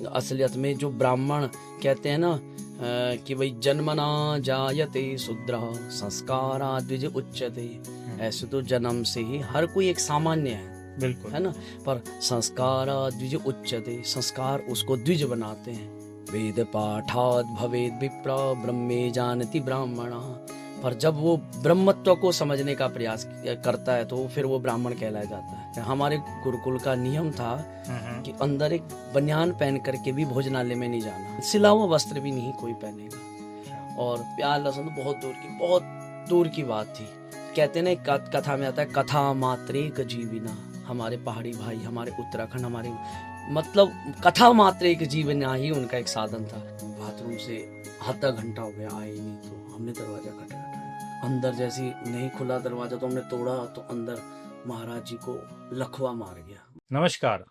असलियत में जो ब्राह्मण कहते हैं ना कि भाई जन्मना जायते शूद्रः संस्कारा द्विज उच्यते, ऐसे तो जन्म से ही हर कोई एक सामान्य है, बिल्कुल है ना। पर संस्कारा द्विज उच्यते, संस्कार उसको द्विज बनाते हैं। वेद पाठाद भवेद विप्र ब्रह्मे जानति ब्राह्मण, पर जब वो ब्रह्मत्व को समझने का प्रयास करता है तो फिर वो ब्राह्मण कहलाया जाता है। हमारे गुरुकुल का नियम था कि अंदर एक बनियान पहन करके भी भोजनालय में नहीं जाना, सिला हुआ वस्त्र भी नहीं कोई पहनेगा, और प्याज लहसुन तो बहुत दूर की बात थी। कहते हैं ना कथा में आता है, कथा मात्रेक जीविना, हमारे पहाड़ी भाई, हमारे उत्तराखंड, हमारे मतलब कथा मात्रेक जीविना ही उनका एक साधन था। बाथरूम से आधा घंटा हो गया आए नहीं, तो हमने दरवाजा खटखटाया, अंदर जैसी नहीं खुला दरवाजा तो हमने तोड़ा, तो अंदर महाराज जी को लखवा मार गया। नमस्कार,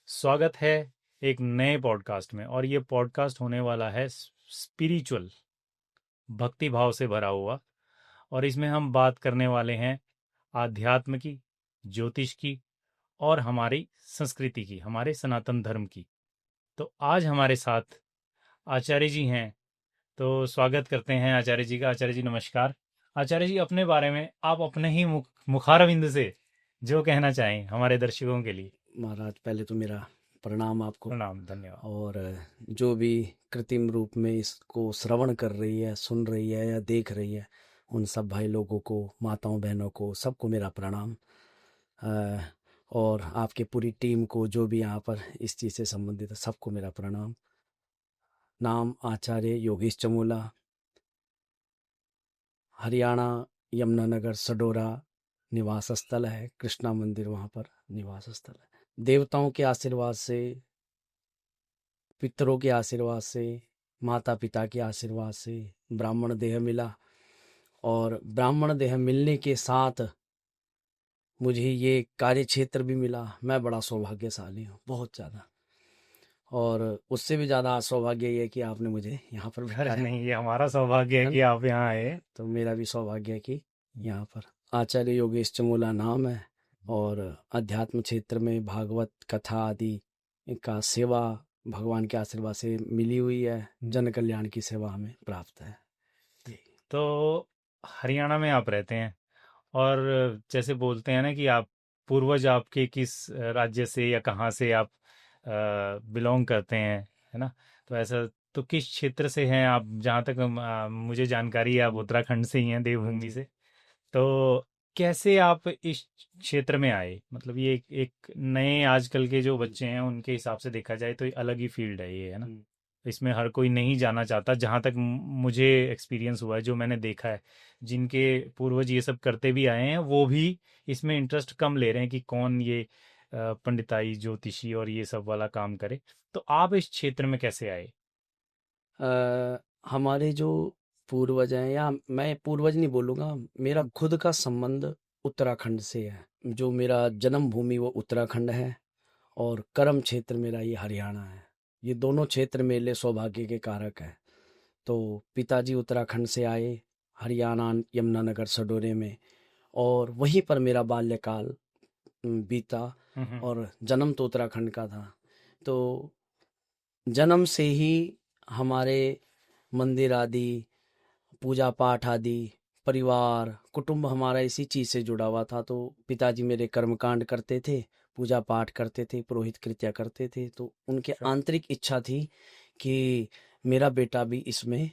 स्वागत है एक नए पॉडकास्ट में। और ये पॉडकास्ट होने वाला है स्पिरिचुअल, भक्ति भाव से भरा हुआ। और इसमें हम बात करने वाले हैं आध्यात्म की, ज्योतिष की और हमारी संस्कृति की, हमारे सनातन धर्म की। तो आज हमारे साथ आचार्य जी हैं, तो स्वागत करते हैं आचार्य जी का। आचार्य जी नमस्कार। आचार्य जी, अपने बारे में आप अपने ही मुखारविंद से जो कहना चाहें हमारे दर्शकों के लिए। महाराज पहले तो मेरा प्रणाम आपको, प्रणाम, धन्यवाद। और जो भी कृत्रिम रूप में इसको श्रवण कर रही है, सुन रही है या देख रही है, उन सब भाई लोगों को, माताओं बहनों को, सबको मेरा प्रणाम। और आपके पूरी टीम को, जो भी यहाँ पर इस चीज़ से संबंधित है, सबको मेरा प्रणाम। नाम आचार्य योगेश चमोला, हरियाणा, यमुनानगर सडोरा निवास स्थल है, कृष्णा मंदिर वहाँ पर निवास स्थल है। देवताओं के आशीर्वाद से, पितरों के आशीर्वाद से, माता पिता के आशीर्वाद से ब्राह्मण देह मिला, और ब्राह्मण देह मिलने के साथ मुझे ये कार्य क्षेत्र भी मिला। मैं बड़ा सौभाग्यशाली हूँ, बहुत ज़्यादा। और उससे भी ज़्यादा सौभाग्य ये है कि आपने मुझे यहाँ पर अरे बिठाया, नहीं, ये हमारा सौभाग्य है है कि ना। आप यहाँ आए। तो मेरा भी सौभाग्य है कि यहाँ पर आचार्य योगेश चमोला नाम है, और अध्यात्म क्षेत्र में भागवत कथा आदि का सेवा भगवान के आशीर्वाद से मिली हुई है। जन कल्याण की सेवा हमें प्राप्त है। तो हरियाणा में आप रहते हैं, और जैसे बोलते हैं ना कि आप पूर्वज आपके किस राज्य से या कहाँ से आप बिलोंग करते हैं, है ना। तो ऐसा, तो किस क्षेत्र से हैं आप? जहाँ तक मुझे जानकारी है, आप उत्तराखंड से ही हैं, देवभूमि से। तो कैसे आप इस क्षेत्र में आए? मतलब ये एक नए आजकल के जो बच्चे हैं उनके हिसाब से देखा जाए तो ये अलग ही फील्ड है ये, है ना। इसमें हर कोई नहीं जाना चाहता, जहाँ तक मुझे एक्सपीरियंस हुआ है, जो मैंने देखा है। जिनके पूर्वज ये सब करते भी आए हैं वो भी इसमें इंटरेस्ट कम ले रहे हैं कि कौन ये पंडिताई, ज्योतिषी और ये सब वाला काम करे। तो आप इस क्षेत्र में कैसे आए? हमारे जो पूर्वज हैं, या मैं पूर्वज नहीं बोलूँगा, मेरा खुद का संबंध उत्तराखंड से है। जो मेरा जन्मभूमि वो उत्तराखंड है, और कर्म क्षेत्र मेरा ये हरियाणा है। ये दोनों क्षेत्र मेरे लिए सौभाग्य के कारक है। तो पिताजी उत्तराखंड से आए, हरियाणा यमुनानगर सडोरे में, और वहीं पर मेरा बाल्यकाल बीता, और जन्म तो उत्तराखंड का था। तो जन्म से ही हमारे मंदिर आदि, पूजा पाठ आदि, परिवार कुटुंब हमारा इसी चीज़ से जुड़ा हुआ था। तो पिताजी मेरे कर्मकांड करते थे, पूजा पाठ करते थे, पुरोहित कृत्या करते थे। तो उनके अच्छा, आंतरिक इच्छा थी कि मेरा बेटा भी इसमें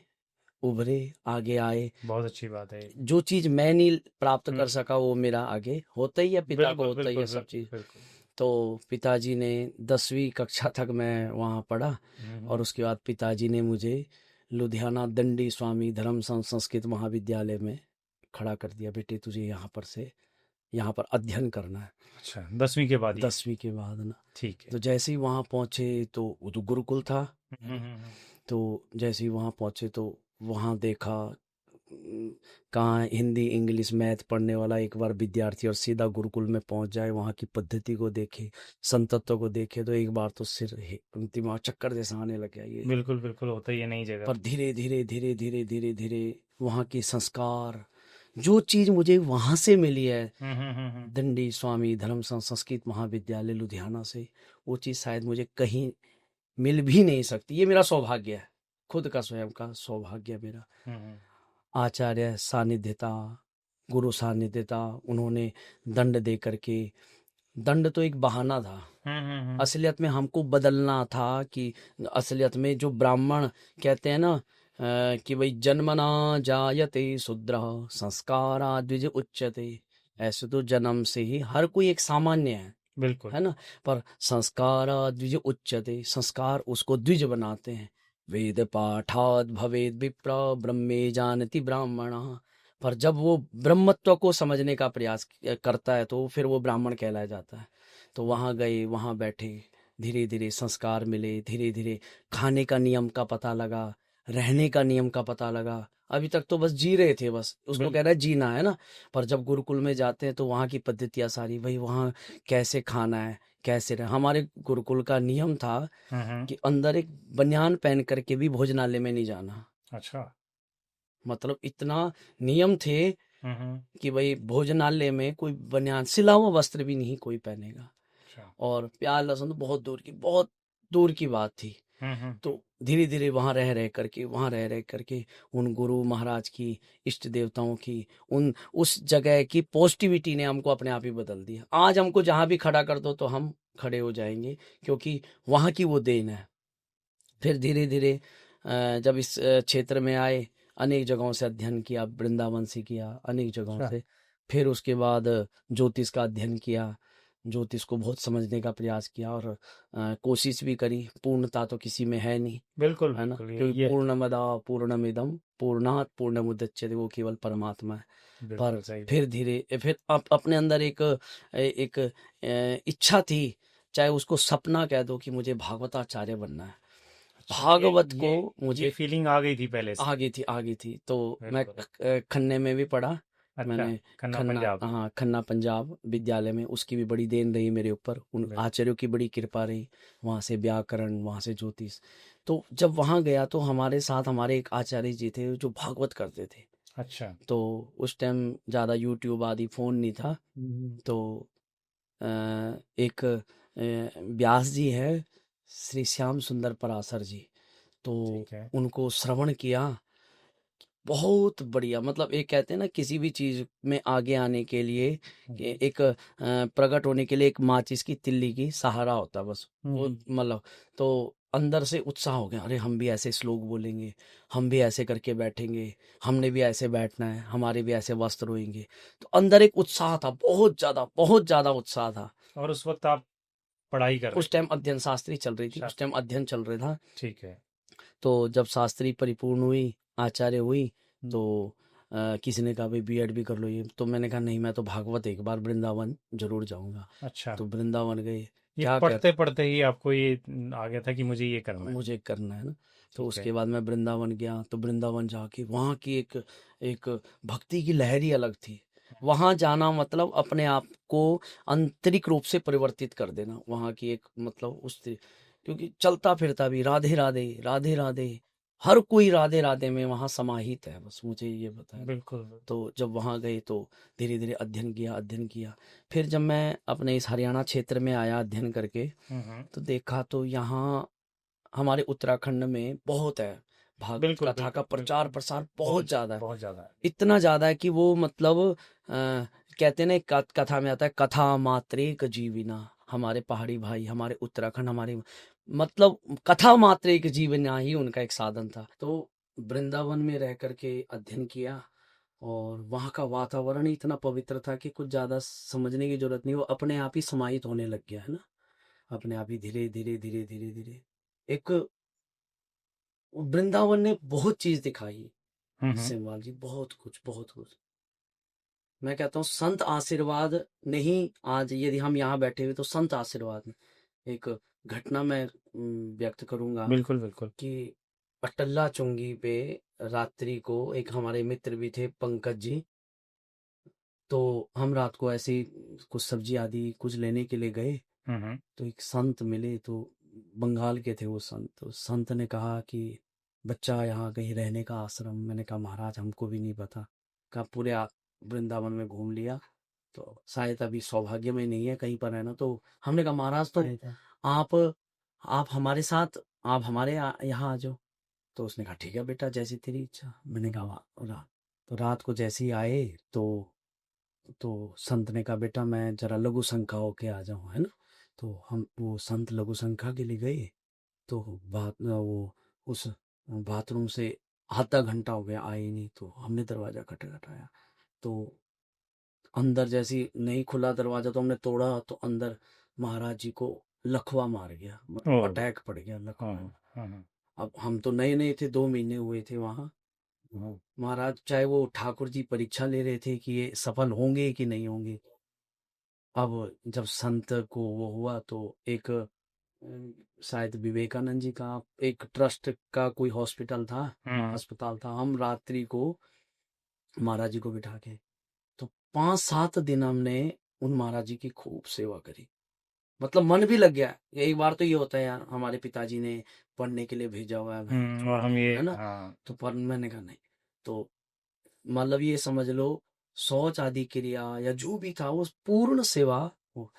उभरे, आगे आए। बहुत अच्छी बात है ये। जो चीज़ मैं नहीं प्राप्त कर हम्म, सका वो मेरा आगे होता ही है, पिता को बिल्कुल होता ही बिल्कुल है सब बिल्कुल चीज़। बिल्कुल। तो पिताजी ने 10वीं कक्षा तक मैं वहाँ पढ़ा, और उसके बाद पिताजी ने मुझे लुधियाना दंडी स्वामी धर्म संस्कृत महाविद्यालय में खड़ा कर दिया। बेटे तुझे यहाँ पर अध्ययन करना है। अच्छा, 10वीं के बाद ही? 10वीं के बाद ना, ठीक है। तो जैसे ही वहाँ पहुँचे तो वो तो गुरुकुल था। हम्म। तो जैसे ही वहाँ पहुँचे तो वहाँ देखा, कहाँ हिंदी इंग्लिश मैथ पढ़ने वाला एक बार विद्यार्थी और सीधा गुरुकुल में पहुँच जाए, वहाँ की पद्धति को देखे, संतत्व को देखे, तो एक बार तो दिमाग चक्कर जैसा आने लग गया ये। बिल्कुल बिल्कुल, होता ही है नई जगह पर पे। धीरे धीरे धीरे धीरे धीरे धीरे वहाँ के संस्कार, जो चीज़ मुझे वहाँ से मिली है, हम्म। दंडी स्वामी धर्म संस्कृत महाविद्यालय लुधियाना से, वो चीज़ शायद मुझे कहीं मिल भी नहीं सकती। ये मेरा सौभाग्य है, खुद का स्वयं का सौभाग्य है मेरा। आचार्य सानिध्यता, गुरु सानिध्यता, उन्होंने दंड दे करके, दंड तो एक बहाना था, असलियत में हमको बदलना था कि असलियत में जो ब्राह्मण कहते हैं ना कि भाई जन्मना जायते शूद्र संस्कारा द्विज उच्यते, ऐसे तो जन्म से ही हर कोई एक सामान्य है बिल्कुल। ना, पर संस्कारा द्विज उच्यते, संस्कार उसको द्विज बनाते हैं। वेद पाठाद भवेद विप्र ब्रह्मे जानति ब्राह्मण, पर जब वो ब्रह्मत्व को समझने का प्रयास करता है तो फिर वो ब्राह्मण कहलाया जाता है। तो वहाँ गए, वहाँ बैठे, धीरे धीरे संस्कार मिले, धीरे धीरे खाने का नियम का पता लगा, रहने का नियम का पता लगा। अभी तक तो बस जी रहे थे, बस उसको बिल कह रहा है जीना है ना, पर जब गुरुकुल में जाते हैं तो वहाँ की पद्धतियाँ सारी, भाई वहाँ कैसे खाना है, कैसे रह, हमारे गुरुकुल का नियम था कि अंदर एक बनियान पहन करके भी भोजनालय में नहीं जाना। अच्छा। मतलब इतना नियम थे कि भाई भोजनालय में कोई बनियान, सिला हुआ वस्त्र भी नहीं कोई पहनेगा। अच्छा। और प्याज लहसुन तो बहुत दूर की बात थी। तो धीरे धीरे वहां रह रह करके उन गुरु महाराज की, इष्ट देवताओं की, उन उस जगह की पॉजिटिविटी ने हमको अपने आप ही बदल दिया। आज हमको जहां भी खड़ा कर दो तो हम खड़े हो जाएंगे, क्योंकि वहां की वो देन है। फिर धीरे धीरे जब इस क्षेत्र में आए, अनेक जगहों से अध्ययन किया, वृंदावन से किया, अनेक जगहों अच्छा। से। फिर उसके बाद ज्योतिष का अध्ययन किया, ज्योतिष को बहुत समझने का प्रयास किया, और कोशिश भी करी। पूर्णता तो किसी में है नहीं, बिल्कुल है ना, बिल्कुल क्योंकि ये पूर्णमदा पूर्णमिदम पूर्णात पूर्णमुदच्यते, वो केवल परमात्मा है। पर बिल्कुल सही। फिर अपने अंदर एक इच्छा थी, चाहे उसको सपना कह दो, कि मुझे भागवताचार्य बनना है। अच्छा, भागवत को ये मुझे फीलिंग आ गई थी पहले से। आ गई थी। तो मैं बिल्कुल। खन्ने में भी पढ़ा। अच्छा। मैंने खन्ना खन्ना, पंजाब। हाँ, खन्ना पंजाब विद्यालय में, उसकी भी बड़ी देन रही मेरे ऊपर, उन बिल्कुल। आचार्यों की बड़ी कृपा रही। वहाँ से व्याकरण, वहाँ से ज्योतिष। तो जब वहाँ गया तो हमारे साथ हमारे एक आचार्य जी थे जो भागवत करते थे। अच्छा। तो उस टाइम ज़्यादा यूट्यूब आदि फ़ोन नहीं था। तो एक व्यास जी है, श्री श्याम सुंदर पराशर जी, तो ठीक है। उनको श्रवण किया। बहुत बढ़िया, मतलब एक कहते हैं ना, किसी भी चीज में आगे आने के लिए एक प्रकट होने के लिए एक माचिस की तिल्ली की सहारा होता है बस, वो मतलब। तो अंदर से उत्साह हो गया, अरे हम भी ऐसे श्लोक बोलेंगे, हम भी ऐसे करके बैठेंगे, हमने भी ऐसे बैठना है, हमारे भी ऐसे वस्त्र होंगे। तो अंदर एक उत्साह था, बहुत ज्यादा उत्साह था। और उस वक्त आप पढ़ाई कर रहे उस टाइम अध्ययन शास्त्री चल रही थी, थे। उस टाइम अध्ययन चल रहा था। ठीक है। तो जब शास्त्री परिपूर्ण हुई, आचार्य हुई, हम्म। तो किसी ने कहा भाई बीएड भी कर लो ये, तो मैंने कहा नहीं, मैं तो भागवत एक बार वृंदावन जरूर जाऊंगा। अच्छा, तो वृंदावन गए। ये क्या कर पढ़ते पढ़ते ही आपको ये आ गया था कि मुझे ये करना है। मुझे करना है ना। तो ठीक है। उसके बाद मैं वृंदावन गया, तो वृंदावन जाके वहाँ की एक एक भक्ति की लहर ही अलग थी। वहाँ जाना मतलब अपने आप को आंतरिक रूप से परिवर्तित कर देना, वहाँ की एक मतलब क्योंकि चलता फिरता भी राधे राधे राधे राधे, हर कोई राधे राधे में वहाँ समाहित है, बस मुझे ये बताया। बिल्कुल बिल्कुल। तो जब वहाँ गए तो धीरे धीरे अध्ययन किया। फिर जब मैं अपने इस हरियाणा क्षेत्र में आया अध्ययन करके, तो देखा तो यहाँ हमारे उत्तराखंड में बहुत है, भाग बिल्कुल कथा का बिल्कुल प्रचार बिल्कुल। प्रसार बहुत ज्यादा है। बहुत ज्यादा है। इतना ज्यादा है कि वो मतलब कहते हैं ना, कथा में आता है, कथा मात्रेक जीविना, हमारे पहाड़ी भाई, हमारे उत्तराखंड, हमारे मतलब कथा मात्रेक जीवना ही उनका एक साधन था। तो वृंदावन में रह करके अध्ययन किया, और वहाँ का वातावरण ही इतना पवित्र था कि कुछ ज्यादा समझने की जरूरत नहीं, वो अपने आप ही समाहित होने लग गया है ना, अपने आप ही धीरे धीरे धीरे धीरे धीरे। एक वृंदावन ने बहुत चीज दिखाई, सिंहवाल जी, बहुत कुछ। मैं कहता हूँ संत आशीर्वाद नहीं, आज यदि हम यहाँ बैठे हुए तो संत आशीर्वाद में एक घटना मैं व्यक्त करूंगा बिल्कुल बिल्कुल। कि अटल्ला चुंगी पे रात्रि को एक हमारे मित्र भी थे, पंकज जी। तो हम रात को ऐसे ही कुछ सब्जी आदि कुछ लेने के लिए गए, तो एक संत मिले, तो बंगाल के थे वो संत। तो संत ने कहा कि बच्चा यहाँ कहीं रहने का आश्रम। मैंने कहा महाराज हमको भी नहीं पता। कहा पूरे वृंदावन में घूम लिया, तो शायद अभी सौभाग्य में नहीं है कहीं पर रहना। तो हमने कहा महाराज, तो आप हमारे साथ आप हमारे यहाँ आ जाओ। तो उसने कहा ठीक है बेटा, जैसी तेरी इच्छा। मैंने कहा तो रात को जैसे ही आए तो संत ने कहा बेटा मैं जरा लघु शंका होके आ जाऊं, है ना। तो हम वो संत लघु शंका के लिए गए। तो वो उस बाथरूम से आधा घंटा हो गया, आए ही नहीं। तो हमने दरवाजा खटखटाया। तो अंदर जैसी नहीं खुला दरवाजा, तो हमने तोड़ा, तो अंदर महाराज जी को लकवा मार गया, ओह! अटैक पड़ गया, हाँ, लकवा। हाँ, हाँ। अब हम तो नए नए थे, 2 महीने हुए थे वहां। महाराज चाहे वो ठाकुर जी परीक्षा ले रहे थे कि ये सफल होंगे कि नहीं होंगे। अब जब संत को वो हुआ तो एक शायद विवेकानंद जी का एक ट्रस्ट का कोई हॉस्पिटल था, हुँ, अस्पताल था। हम रात्रि को महाराज जी को बिठा के, तो 5-7 दिन हमने उन महाराज जी की खूब सेवा करी। मतलब मन भी लग गया। एक बार तो ये होता है यार, हमारे पिताजी ने पढ़ने के लिए भेजा हुआ है भाई, और हम ये है ना। हाँ, तो पर मैंने कहा नहीं। तो मतलब ये समझ लो, शौच आदि क्रिया या जो भी था वो पूर्ण सेवा। वो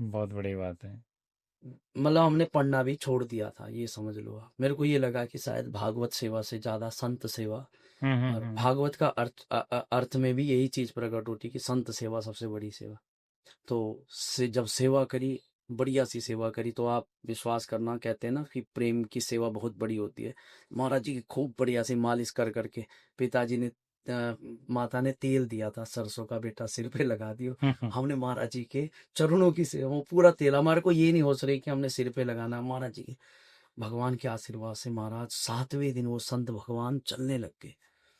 बहुत बड़ी बात है। मतलब हमने पढ़ना भी छोड़ दिया था, ये समझ लो आप। मेरे को ये लगा कि शायद भागवत सेवा से ज्यादा संत सेवा। हुँ, हुँ, और हुँ। भागवत का अर्थ में भी यही चीज प्रकट होती कि संत सेवा सबसे बड़ी सेवा। तो जब सेवा करी, बढ़िया सी सेवा करी, तो आप विश्वास करना, कहते हैं ना कि प्रेम की सेवा बहुत बड़ी होती है। महाराज जी की खूब बढ़िया सी मालिश कर करके पिताजी ने माता ने तेल दिया था सरसों का, बेटा सिर पे लगा दियो। हुँ, हुँ। हमने महाराज जी के चरणों की सेवा, वो पूरा तेल, हमारे को ये नहीं हो रही कि हमने सिर पे लगाना। महाराज जी के भगवान के आशीर्वाद से महाराज 7वें दिन वो संत भगवान चलने लग गए।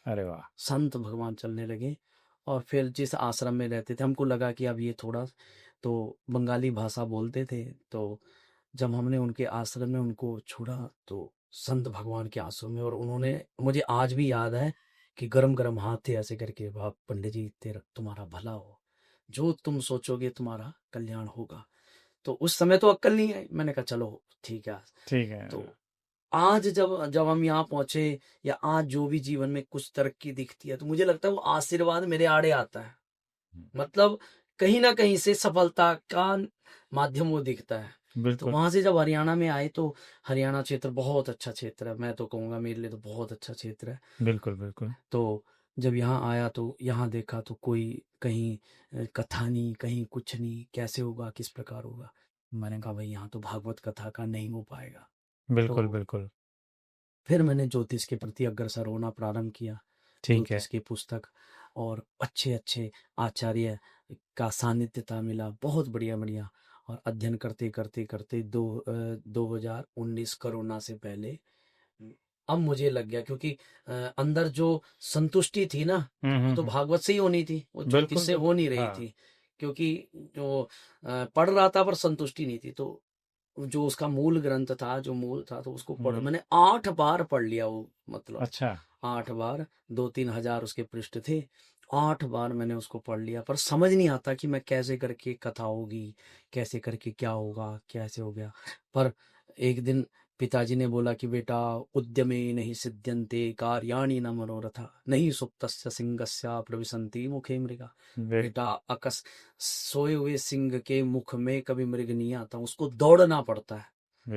अरे वाह! संत भगवान चलने लगे। और फिर जिस आश्रम में रहते थे, हमको लगा कि अब ये थोड़ा तो बंगाली भाषा बोलते थे। तो जब हमने उनके आश्रम में उनको छोड़ा, तो संत भगवान के आश्रम में, और उन्होंने, मुझे आज भी याद है कि गरम गरम हाथ थे ऐसे करके, बाप पंडित जी तेरा तुम्हारा भला हो, जो तुम सोचोगे तुम्हारा कल्याण होगा। तो उस समय तो अक्ल नहीं आई, मैंने कहा चलो ठीक है। ठीक है। तो आज जब जब हम यहाँ पहुंचे, या आज जो भी जीवन में कुछ तरक्की दिखती है, तो मुझे लगता है वो आशीर्वाद मेरे आड़े आता है। मतलब कहीं ना कहीं से सफलता का माध्यम वो दिखता है। तो बिल्कुल, वहां से जब हरियाणा में आए, तो हरियाणा क्षेत्र बहुत अच्छा क्षेत्र है, मैं तो कहूंगा मेरे लिए तो बहुत अच्छा क्षेत्र है। बिल्कुल, बिल्कुल। तो जब यहाँ आया तो यहाँ देखा तो कोई कहीं कथा नहीं, कहीं कुछ नहीं, कैसे होगा, किस प्रकार होगा। मैंने कहा भाई यहाँ तो भागवत कथा का नहीं हो पाएगा। बिल्कुल, तो बिल्कुल। फिर मैंने ज्योतिष के प्रति अग्रसर होना प्रारंभ किया। ठीक है। ज्योतिष की पुस्तक और अच्छे अच्छे आचार्य का सानिध्यता मिला, बहुत बढ़िया बढ़िया। और अध्ययन करते करते करते 2019 कोरोना से पहले, अब मुझे लग गया, क्योंकि अंदर जो संतुष्टि थी ना, हुँ, वो हुँ, तो हुँ। भागवत से ही होनी थी, वो ज्योतिष बिल्कुल, से हो बिल्कुल। नहीं रही हाँ। थी। क्योंकि जो पढ़ रहा था पर संतुष्टि नहीं थी। तो जो उसका मूल ग्रंथ था, जो मूल था, तो उसको पढ़, हुँ। मैंने 8 बार पढ़ लिया वो, मतलब अच्छा। 8 बार। 2-3 हजार उसके पृष्ठ थे। 8 बार मैंने उसको पढ़ लिया, पर समझ नहीं आता कि मैं कैसे करके कथा होगी, कैसे करके क्या होगा, कैसे हो गया। पर एक दिन पिताजी ने बोला कि बेटा, उद्यमे नहीं सिद्ध्यन्ते कार्याणि न मनोरथा, नहीं सुप्तस्य सिंहस्य प्रविशन्ति मुखे मृगा। बिल बेटा, अकस सोए हुए सिंह के मुख में कभी मृग नहीं आता, उसको दौड़ना पड़ता है।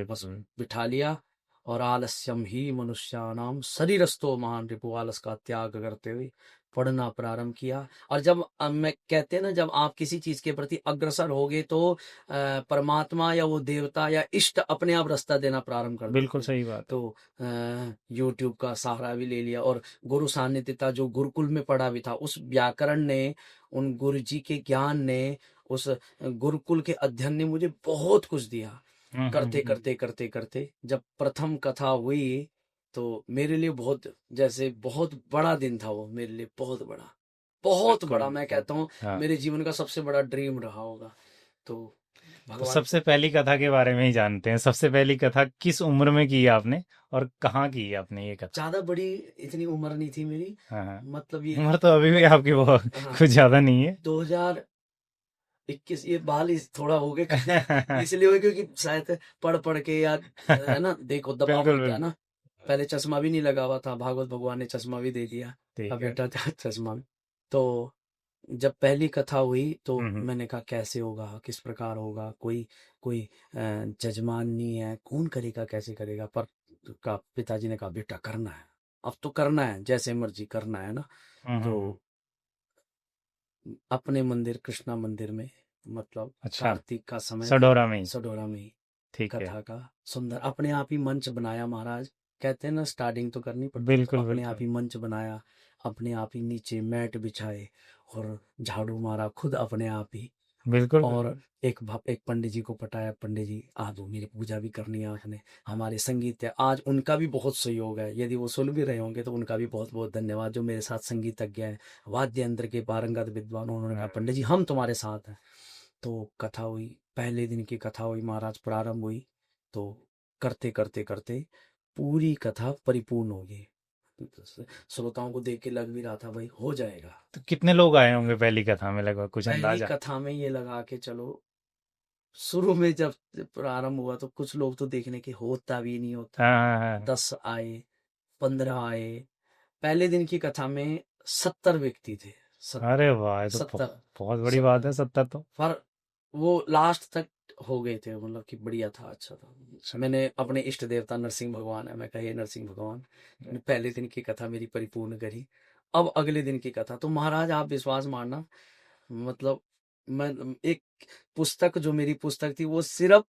बस बिल्कुल। बिठा लिया, और आलस्यम ही मनुष्याणाम शरीरस्थो महान रिपु, आलस का त्याग करते हुए पढ़ना प्रारंभ किया। और जब मैं कहते हैं ना, जब आप किसी चीज के प्रति अग्रसर होगे, तो परमात्मा या वो देवता या इष्ट अपने आप रास्ता देना प्रारंभ कर बिल्कुल देते हैं। सही बात है। तो यूट्यूब का सहारा भी ले लिया, और गुरु सानिध्यता जो गुरुकुल में पढ़ा भी था, उस व्याकरण ने, उन गुरु जी के ज्ञान ने, उस गुरुकुल के अध्ययन ने मुझे बहुत कुछ दिया। हुँ, हुँ, करते हुँ। करते करते करते जब प्रथम कथा हुई, तो मेरे लिए बहुत, जैसे बहुत बड़ा दिन था वो मेरे लिए, बहुत बड़ा, बहुत बिल्कुल, बड़ा। मैं बिल्कुल। कहता हूँ हाँ। मेरे जीवन का सबसे बड़ा ड्रीम रहा होगा। तो तो भगवान सबसे पहली कथा के बारे में ही जानते हैं। सबसे पहली कथा किस उम्र में की आपने और कहाँ की आपने ये कथा? ज्यादा बड़ी इतनी उम्र नहीं थी मेरी। हाँ, हाँ। मतलब ये, उम्र तो अभी भी आपकी वो हाँ, कुछ ज़्यादा नहीं है। 2021, ये बाल थोड़ा हो गए इसलिए हुए क्योंकि शायद पढ़ पढ़ के, या है ना, देखो दबाव बिल्कुल, बन गया बिल्कुल। ना। पहले चश्मा भी नहीं लगा हुआ था, भागवत भगवान ने चश्मा भी दे दिया। अब ठीक है। बेटा चश्मा भी। तो जब पहली कथा हुई तो हम्म। मैंने कहा कैसे होगा, किस प्रकार होगा, कोई कोई जजमान नहीं है, कौन करेगा, कैसे करेगा। पर का पिताजी ने कहा बेटा करना है, अब तो करना है, जैसे मर्जी करना है ना। तो हम्म। अपने मंदिर कृष्णा मंदिर में, मतलब अच्छा। कार्तिक का समय था, सडोरा में ही। सडोरा में ही ठीक है। कथा का सुंदर अपने आप ही मंच बनाया महाराज। कहते हैं ना स्टार्टिंग तो करनी पड़ती है, तो बिल्कुल अपने आप बिल्कुल। ही मंच बनाया, अपने आप ही नीचे मैट बिछाए और झाड़ू मारा खुद अपने आप ही। बिल्कुल और बिल्कुल। एक पंडित जी को पटाया, पंडित जी आ दो, मेरी पूजा भी करनी है आपने। हमारे संगीत है आज, उनका भी बहुत सहयोग है, यदि वो सुन भी रहे होंगे तो उनका भी बहुत बहुत धन्यवाद, जो मेरे साथ संगीतज्ञ हैं, वाद्य यंत्र के पारंगत विद्वान। उन्होंने कहा अरे पंडित जी हम तुम्हारे साथ हैं। तो कथा हुई, पहले दिन की कथा हुई महाराज, प्रारंभ हुई। तो करते करते करते पूरी कथा परिपूर्ण हो गई। श्रोताओं को देख के लग भी रहा था भाई हो जाएगा। तो कितने लोग आए होंगे पहली कथा में, लगभग कुछ पहली अंदाजा? कथा में ये लगा के चलो, शुरू में जब प्रारंभ हुआ तो कुछ लोग तो देखने के होता भी नहीं होता, हाँ हाँ हाँ। 10 आए, 15 आए। पहले दिन की कथा में 70 व्यक्ति थे, अरे वाह, ये तो 70, बहुत बड़ी बात है, 70। 70 तो। पर वो लास्ट तक हो गए थे, मतलब कि बढ़िया था, अच्छा था। मैंने अपने इष्ट देवता नरसिंह भगवान है, मैं कहे नरसिंह भगवान, मैंने पहले दिन की कथा मेरी परिपूर्ण करी। अब अगले दिन की कथा तो महाराज आप विश्वास मानना, मतलब मैं एक पुस्तक, जो मेरी पुस्तक थी वो सिर्फ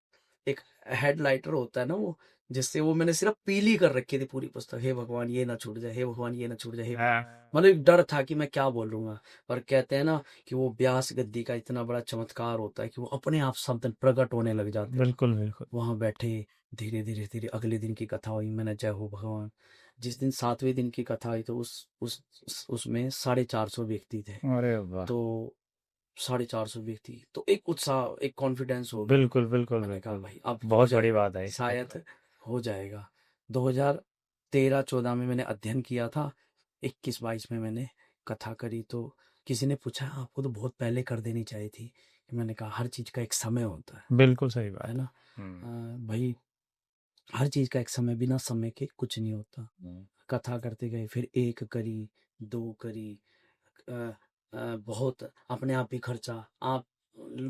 एक हेडलाइटर होता है ना वो, जिससे वो मैंने सिर्फ पीली कर रखी थी पूरी पुस्तक, हे भगवान ये ना छूट जाए, हे भगवान ये ना छूट जाए, हे भगवान। हाँ। मतलब एक डर था कि मैं क्या बोलूंगा। पर कहते हैं ना कि वो व्यास गद्दी का इतना बड़ा चमत्कार होता है कि वो अपने आप शब्द प्रकट होने लग जाते हैं। बिल्कुल बिल्कुल। वहां बैठे, धीरे धीरे धीरे अगले दिन की कथा हुई, मैंने जय हो भगवान। जिस दिन 7वें दिन की कथा हुई तो उसमें 450 व्यक्ति थे। अरे वाह। तो 450 व्यक्ति, तो एक उत्साह, एक कॉन्फिडेंस हो गया। बिल्कुल बिल्कुल मैंने कहा बिल्कुल। भाई अब हो बहुत बड़ी जाएगा, बात है ये तो। शायद हो जाएगा। 2013-14 में मैंने अध्ययन किया था, 21-22 में मैंने कथा करी। तो किसी ने पूछा आपको तो बहुत पहले कर देनी चाहिए थी। मैंने कहा हर चीज का एक समय होता बिल्कुल सही है बात ना। है। भाई हर चीज का एक समय, बिना समय के कुछ नहीं होता। हम्म। कथा करते गए, फिर एक करी, दो करी, अ, बहुत अपने आप ही खर्चा। आप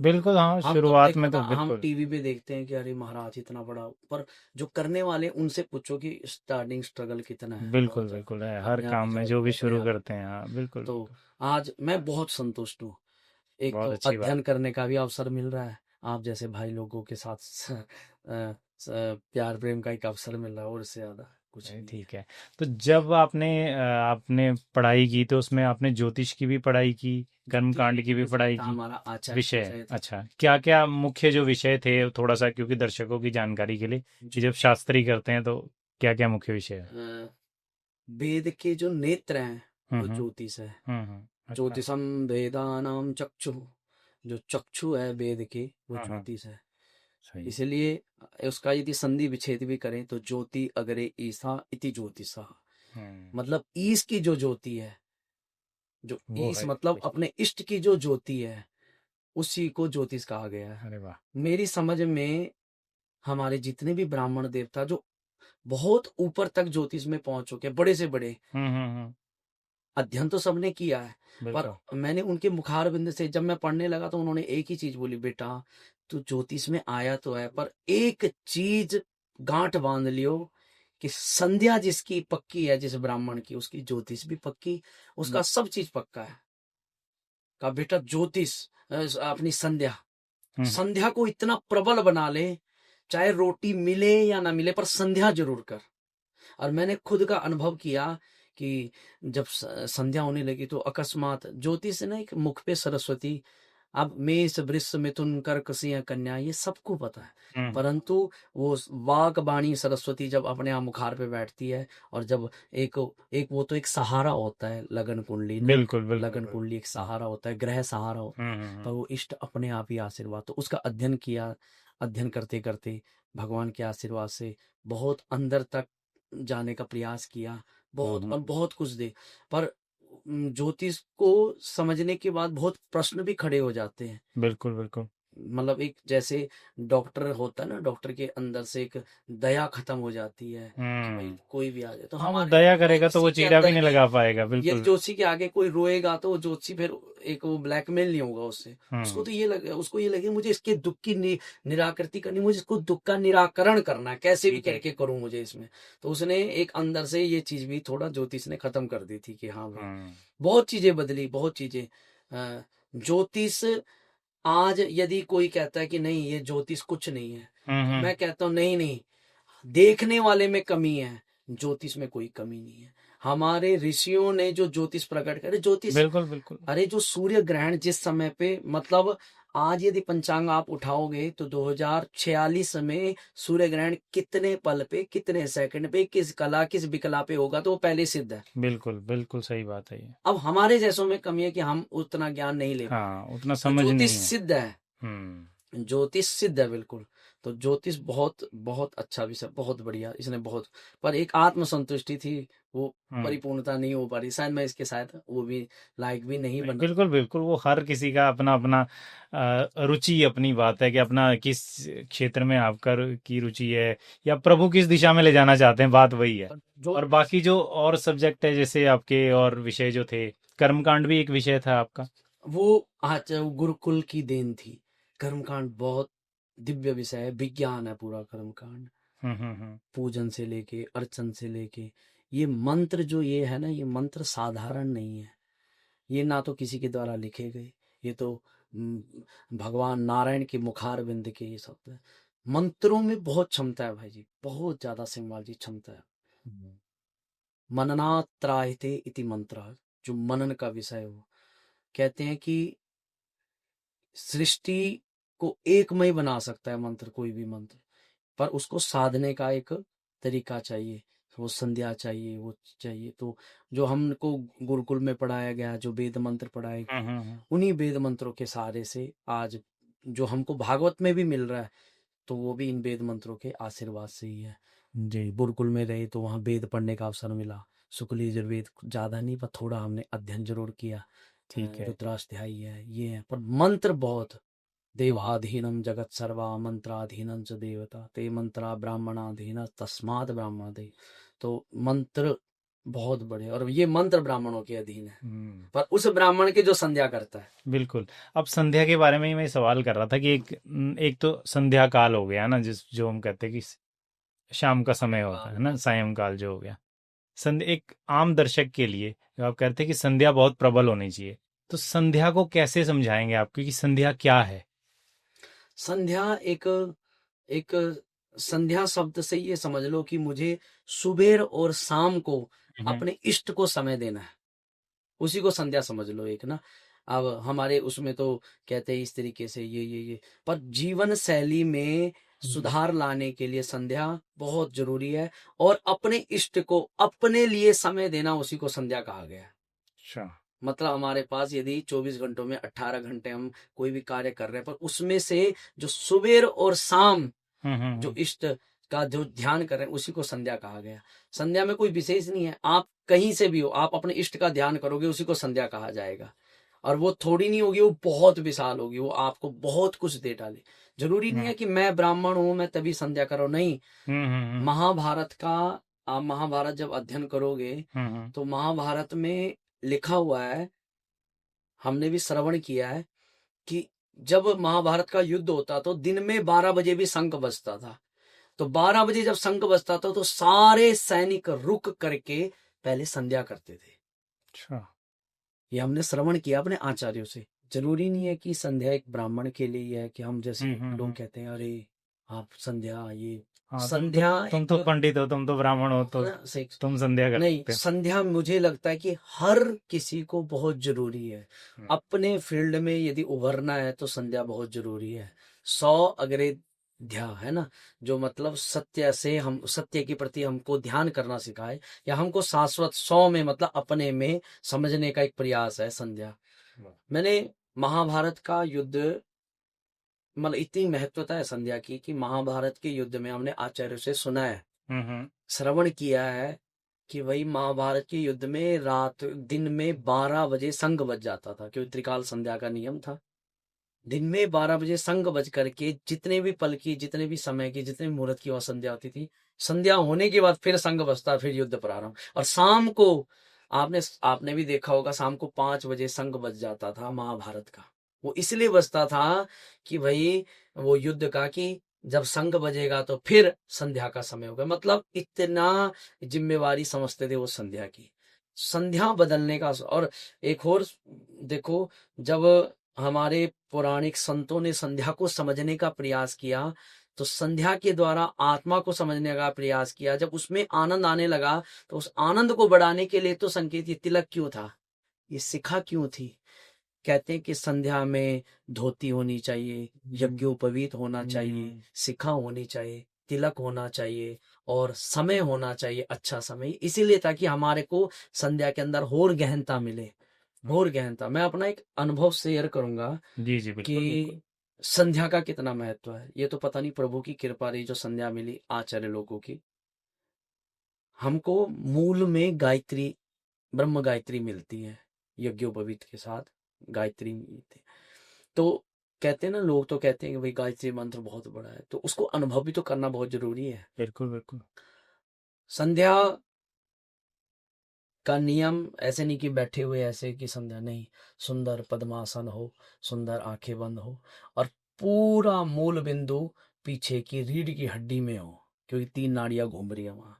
बिल्कुल हाँ, हम तो शुरुआत एक में कथा तो हम बिल्कुल। टीवी पे देखते हैं कि अरे महाराज इतना बड़ा, पर जो करने वाले उनसे पूछो कि स्टार्टिंग स्ट्रगल कितना है, बिल्कुल बहुत बिल्कुल ज्यादा है, है, हर अपने आप ही काम में जो जाओगे, भी अपने शुरू आप ही। करते हैं, हाँ बिल्कुल तो बिल्कुल। आज मैं बहुत संतुष्ट हूँ। एक बहुत तो अच्छी बात। अध्ययन करने का भी अवसर मिल रहा है, आप जैसे भाई लोगों के साथ प्यार प्रेम का एक अवसर मिल रहा है, और इससे ज्यादा कुछ नहीं, नहीं है। ठीक है। तो जब आपने पढ़ाई की तो उसमें आपने ज्योतिष की भी पढ़ाई की, ज्योतिष कर्मकांड की भी विषय पढ़ाई था की। हमारा, आचार्य विषय, विषय था। अच्छा, क्या क्या मुख्य जो विषय थे, थोड़ा सा क्योंकि दर्शकों की जानकारी के लिए, कि जब ज्योतिष, शास्त्री करते हैं तो क्या क्या मुख्य विषय है? वेद के जो नेत्र हैं वो हम्म। ज्योतिष है। अच्छा। ज्योतिषम वेदानाम चक्षु, जो चक्षु है वेद के वो हाँ। ज्योतिष है। सही। इसलिए उसका यदि संधि विच्छेद भी करें तो ज्योति अग्रे ईसा इति ज्योतिषा, हम्म। मतलब ईश की जो ज्योति है, जो वो ईश है मतलब कोई। अपने इष्ट की जो ज्योति है, उसी को ज्योतिष कहा गया है। अरे वाह। मेरी समझ में हमारे जितने भी ब्राह्मण देवता जो बहुत ऊपर तक ज्योतिष में पहुंच चुके हैं, बड़े से बड़े, हम्म। अध्ययन तो सबने किया है। पर बिल्कुल। मैंने उनके मुखारबिंद से जब मैं पढ़ने लगा तो उन्होंने एक ही चीज बोली, बेटा तू ज्योतिष में आया तो है, पर एक चीज गांठ बांध लियो कि संध्या जिसकी पक्की है, जिस ब्राह्मण की, उसकी ज्योतिष भी पक्की, उसका सब चीज पक्का है। का बेटा ज्योतिष, अपनी संध्या, हम्म। संध्या को इतना प्रबल बना ले, चाहे रोटी मिले या ना मिले पर संध्या जरूर कर। और मैंने खुद का अनुभव किया कि जब संध्या होने लगी तो अकस्मात ज्योति से ना एक मुख पे सरस्वती, अब मेष वृष मिथुन कर्क सिंह कन्या ये सबको पता है, हम्म। परंतु वो वाक बाणी सरस्वती जब अपने आप मुखार पे बैठती है, और जब एक एक वो तो एक सहारा होता है, लगन कुंडली ना, बिल्कुल बिल्कुल लगन बिल्कुल। कुंडली एक सहारा होता है, ग्रह सहारा होता है। पर हम्म। वो इष्ट अपने आप ही आशीर्वाद, तो उसका अध्ययन किया। अध्ययन करते करते भगवान के आशीर्वाद से बहुत अंदर तक जाने का प्रयास किया, बहुत और हम्म। बहुत कुछ दे। पर ज्योतिष को समझने के बाद बहुत प्रश्न भी खड़े हो जाते हैं। बिल्कुल बिल्कुल। मतलब एक जैसे डॉक्टर होता है ना, डॉक्टर के अंदर से एक दया खत्म हो जाती है कि भाई कोई भी आ जाए, तो हाँ, वो हमारे दया करेगा तो वो ज्योतिषी के चीरा भी अंदर नहीं भी लगा पाएगा, ये बिल्कुल। ज्योतिषी के आगे कोई रोएगा तो वो ज्योतिषी फिर एक वो ब्लैकमेल नहीं होगा उससे। उसको हम्म तो ये लगे, उसको ये लगे मुझे इसके दुख की निराकृति करनी, मुझे इसको दुख का निराकरण करना है, कैसे भी ठीक है। करके करूं मुझे इसमें। तो उसने एक अंदर से ये चीज भी थोड़ा ज्योतिष ने खत्म कर दी थी कि हाँ भाई, हम्म बहुत चीजें बदली, बहुत चीजें। ज्योतिष आज यदि कोई कहता है कि नहीं ये ज्योतिष कुछ नहीं है, तो हम्म मैं कहता हूँ नहीं नहीं, देखने वाले में कमी है, ज्योतिष में कोई कमी नहीं है। हमारे ऋषियों ने जो ज्योतिष प्रकट करे, ज्योतिष, बिल्कुल बिल्कुल। अरे जो सूर्य ग्रहण जिस समय पे, मतलब आज यदि पंचांग आप उठाओगे तो 2046 में सूर्य ग्रहण कितने पल पे, कितने सेकंड पे, किस कला किस विकला पे होगा, तो वो पहले सिद्ध है। बिल्कुल बिल्कुल सही बात है ये। अब हमारे जैसों में कमी है कि हम उतना ज्ञान नहीं ले पाए। हाँ, उतना तो समझ ज्योतिष नहीं है। सिद्ध है, हम्म ज्योतिष सिद्ध है बिल्कुल। तो ज्योतिष बहुत बहुत अच्छा विषय, बहुत बढ़िया, इसने बहुत, पर एक आत्म संतुष्टि थी, वो हम्म परिपूर्णता नहीं हो पा रही, शायद मैं इसके शायद वो भी लायक भी नहीं नहीं, बना। बिल्कुल बिल्कुल, वो हर किसी का अपना अपना रुचि अपनी बात है कि अपना किस क्षेत्र में आपका की रुचि है, या प्रभु किस दिशा में ले जाना चाहते हैं, बात वही है। पर जो और बाकी जो और सब्जेक्ट है, जैसे आपके और विषय जो थे, कर्मकांड भी एक विषय था आपका। वो आज वो गुरुकुल की देन थी। कर्मकांड बहुत दिव्य विषय है, विज्ञान है पूरा कर्मकांड। हम्म। पूजन से लेके अर्चन से लेके, ये मंत्र जो ये है ना, ये मंत्र साधारण नहीं है। ये ना तो किसी के द्वारा लिखे गए, ये तो भगवान नारायण के मुखार बिंद के ये शब्द है। मंत्रों में बहुत क्षमता है भाई जी, बहुत ज्यादा सिंबाजी क्षमता है। हम्म, मननात् त्रायते इति मंत्र, जो मनन का विषय है, वो कहते हैं कि सृष्टि को एकमय बना सकता है मंत्र, कोई भी मंत्र, पर उसको साधने का एक तरीका चाहिए, वो संध्या चाहिए, वो चाहिए। तो जो हमको गुरुकुल में पढ़ाया गया, जो वेद मंत्र पढ़ाए गए, हम्म। उन्हीं वेद मंत्रों के सहारे से आज जो हमको भागवत में भी मिल रहा है, तो वो भी इन वेद मंत्रों के आशीर्वाद से ही है जी। गुरुकुल में रहे तो वहाँ वेद पढ़ने का अवसर मिला, शुक्ल यजुर्वेद ज्यादा नहीं, पर थोड़ा हमने अध्ययन जरूर किया। ठीक है। रुद्राष्टाध्यायी है, ये है, पर मंत्र बहुत। देवाधीनम जगत सर्वा मंत्राधीनम च देवता ते मंत्रा ब्राह्मणाधीन तस्मात् ब्राह्मणादि। तो मंत्र बहुत बड़े, और ये मंत्र ब्राह्मणों के अधीन है, पर उस ब्राह्मण के जो संध्या करता है। बिल्कुल। अब संध्या के बारे में ही मैं सवाल कर रहा था कि एक तो संध्या काल हो गया ना, जिस जो हम कहते हैं कि शाम का समय होता है ना, सायंकाल जो हो गया। संध्या एक आम दर्शक के लिए, जो आप कहते हैं कि संध्या बहुत प्रबल होनी चाहिए, तो संध्या को कैसे समझाएंगे आप, क्योंकि संध्या क्या है? संध्या एक एक संध्या शब्द से ये समझ लो कि मुझे सुबह और शाम को हम्म अपने इष्ट को समय देना है, उसी को संध्या समझ लो एक ना। अब हमारे उसमें तो कहते हैं इस तरीके से ये, पर जीवन शैली में सुधार लाने के लिए संध्या बहुत जरूरी है, और अपने इष्ट को अपने लिए समय देना, उसी को संध्या कहा गया है। अच्छा। मतलब हमारे पास यदि 24 घंटों में 18 घंटे हम कोई भी कार्य कर रहे हैं, पर उसमें से जो सुबह और शाम जो हम्म। इष्ट का जो ध्यान कर रहे हैं, उसी को संध्या कहा गया। संध्या में कोई विशेष नहीं है, आप कहीं से भी हो, आप अपने इष्ट का ध्यान करोगे, उसी को संध्या कहा जाएगा। और वो थोड़ी नहीं होगी, वो बहुत विशाल होगी, वो आपको बहुत कुछ दे डाले। जरूरी नहीं है कि मैं ब्राह्मण हूं मैं तभी संध्या करो, नहीं। हम्म। महाभारत का, आप महाभारत जब अध्ययन करोगे, तो महाभारत में लिखा हुआ है, हमने भी श्रवण किया है कि जब महाभारत का युद्ध होता तो दिन में 12 बजे भी शंख बजता था। तो 12 बजे जब शंख बजता था तो सारे सैनिक रुक करके पहले संध्या करते थे। अच्छा। ये हमने श्रवण किया अपने आचार्यों से। जरूरी नहीं है कि संध्या एक ब्राह्मण के लिए ही है, कि हम जैसे लोग कहते हैं अरे आप संध्या, ये हाँ, संध्या तुम तो एक पंडित हो, तुम तो ब्राह्मण हो, तो तुम संध्या कर नहीं, सकते हो। संध्या मुझे लगता है कि हर किसी को बहुत जरूरी है। अपने फील्ड में यदि उभरना है तो संध्या बहुत जरूरी है। 100 अग्रे ध्यान है ना, जो मतलब सत्य से, हम सत्य के प्रति हमको ध्यान करना सिखाए, या हमको शाश्वत 100 में मतलब अपने में समझने का एक प्रयास है संध्या। मैंने महाभारत का युद्ध, मतलब इतनी महत्वता है संध्या की कि महाभारत के युद्ध में हमने आचार्य से सुना है, श्रवण किया है कि वही महाभारत के युद्ध में रात दिन में 12 बजे शंख बज जाता था, क्योंकि त्रिकाल संध्या का नियम था। दिन में 12 बजे संग बज करके जितने भी पल की, जितने भी समय की, जितने भी मुहूर्त की वहां संध्या होती थी, संध्या होने के बाद फिर संग बजता, फिर युद्ध प्रारंभ। और शाम को आपने आपने भी देखा होगा, शाम को 5 बजे संग बज जाता था महाभारत का। वो इसलिए बजता था कि भाई वो युद्ध का, कि जब संग बजेगा तो फिर संध्या का समय होगा। मतलब इतना जिम्मेवारी समझते थे वो संध्या की, संध्या बदलने का। और एक और देखो, जब हमारे पौराणिक संतों ने संध्या को समझने का प्रयास किया, तो संध्या के द्वारा आत्मा को समझने का प्रयास किया। जब उसमें आनंद आने लगा, तो उस आनंद को बढ़ाने के लिए तो संकेत, ये तिलक क्यों था, ये शिखा क्यों थी। कहते हैं कि संध्या में धोती होनी चाहिए, यज्ञोपवीत होना चाहिए, शिखा होनी चाहिए, तिलक होना चाहिए, और समय होना चाहिए, अच्छा समय। इसीलिए ताकि हमारे को संध्या के अंदर और गहनता मिले, और गहनता। मैं अपना एक अनुभव शेयर करूंगा जी जी बिल्कुल बिल्कुल। कि संध्या का कितना महत्व है। ये तो पता नहीं, प्रभु की कृपा रही जो संध्या मिली आचार्य लोगों की। हमको मूल में गायत्री, ब्रह्म गायत्री मिलती है, यज्ञोपवीत के साथ गायत्री मिलती है। तो कहते हैं ना, लोग तो कहते हैं कि भाई गायत्री मंत्र बहुत बड़ा है, तो उसको अनुभव भी तो करना बहुत जरूरी है। बिल्कुल बिल्कुल। संध्या का नियम ऐसे नहीं कि बैठे हुए ऐसे कि संध्या नहीं, सुंदर पद्मासन हो, सुंदर आंखें बंद हो, और पूरा मूल बिंदु पीछे की रीढ़ की हड्डी में हो, क्योंकि 3 नाड़ियां घूम रही है वहां,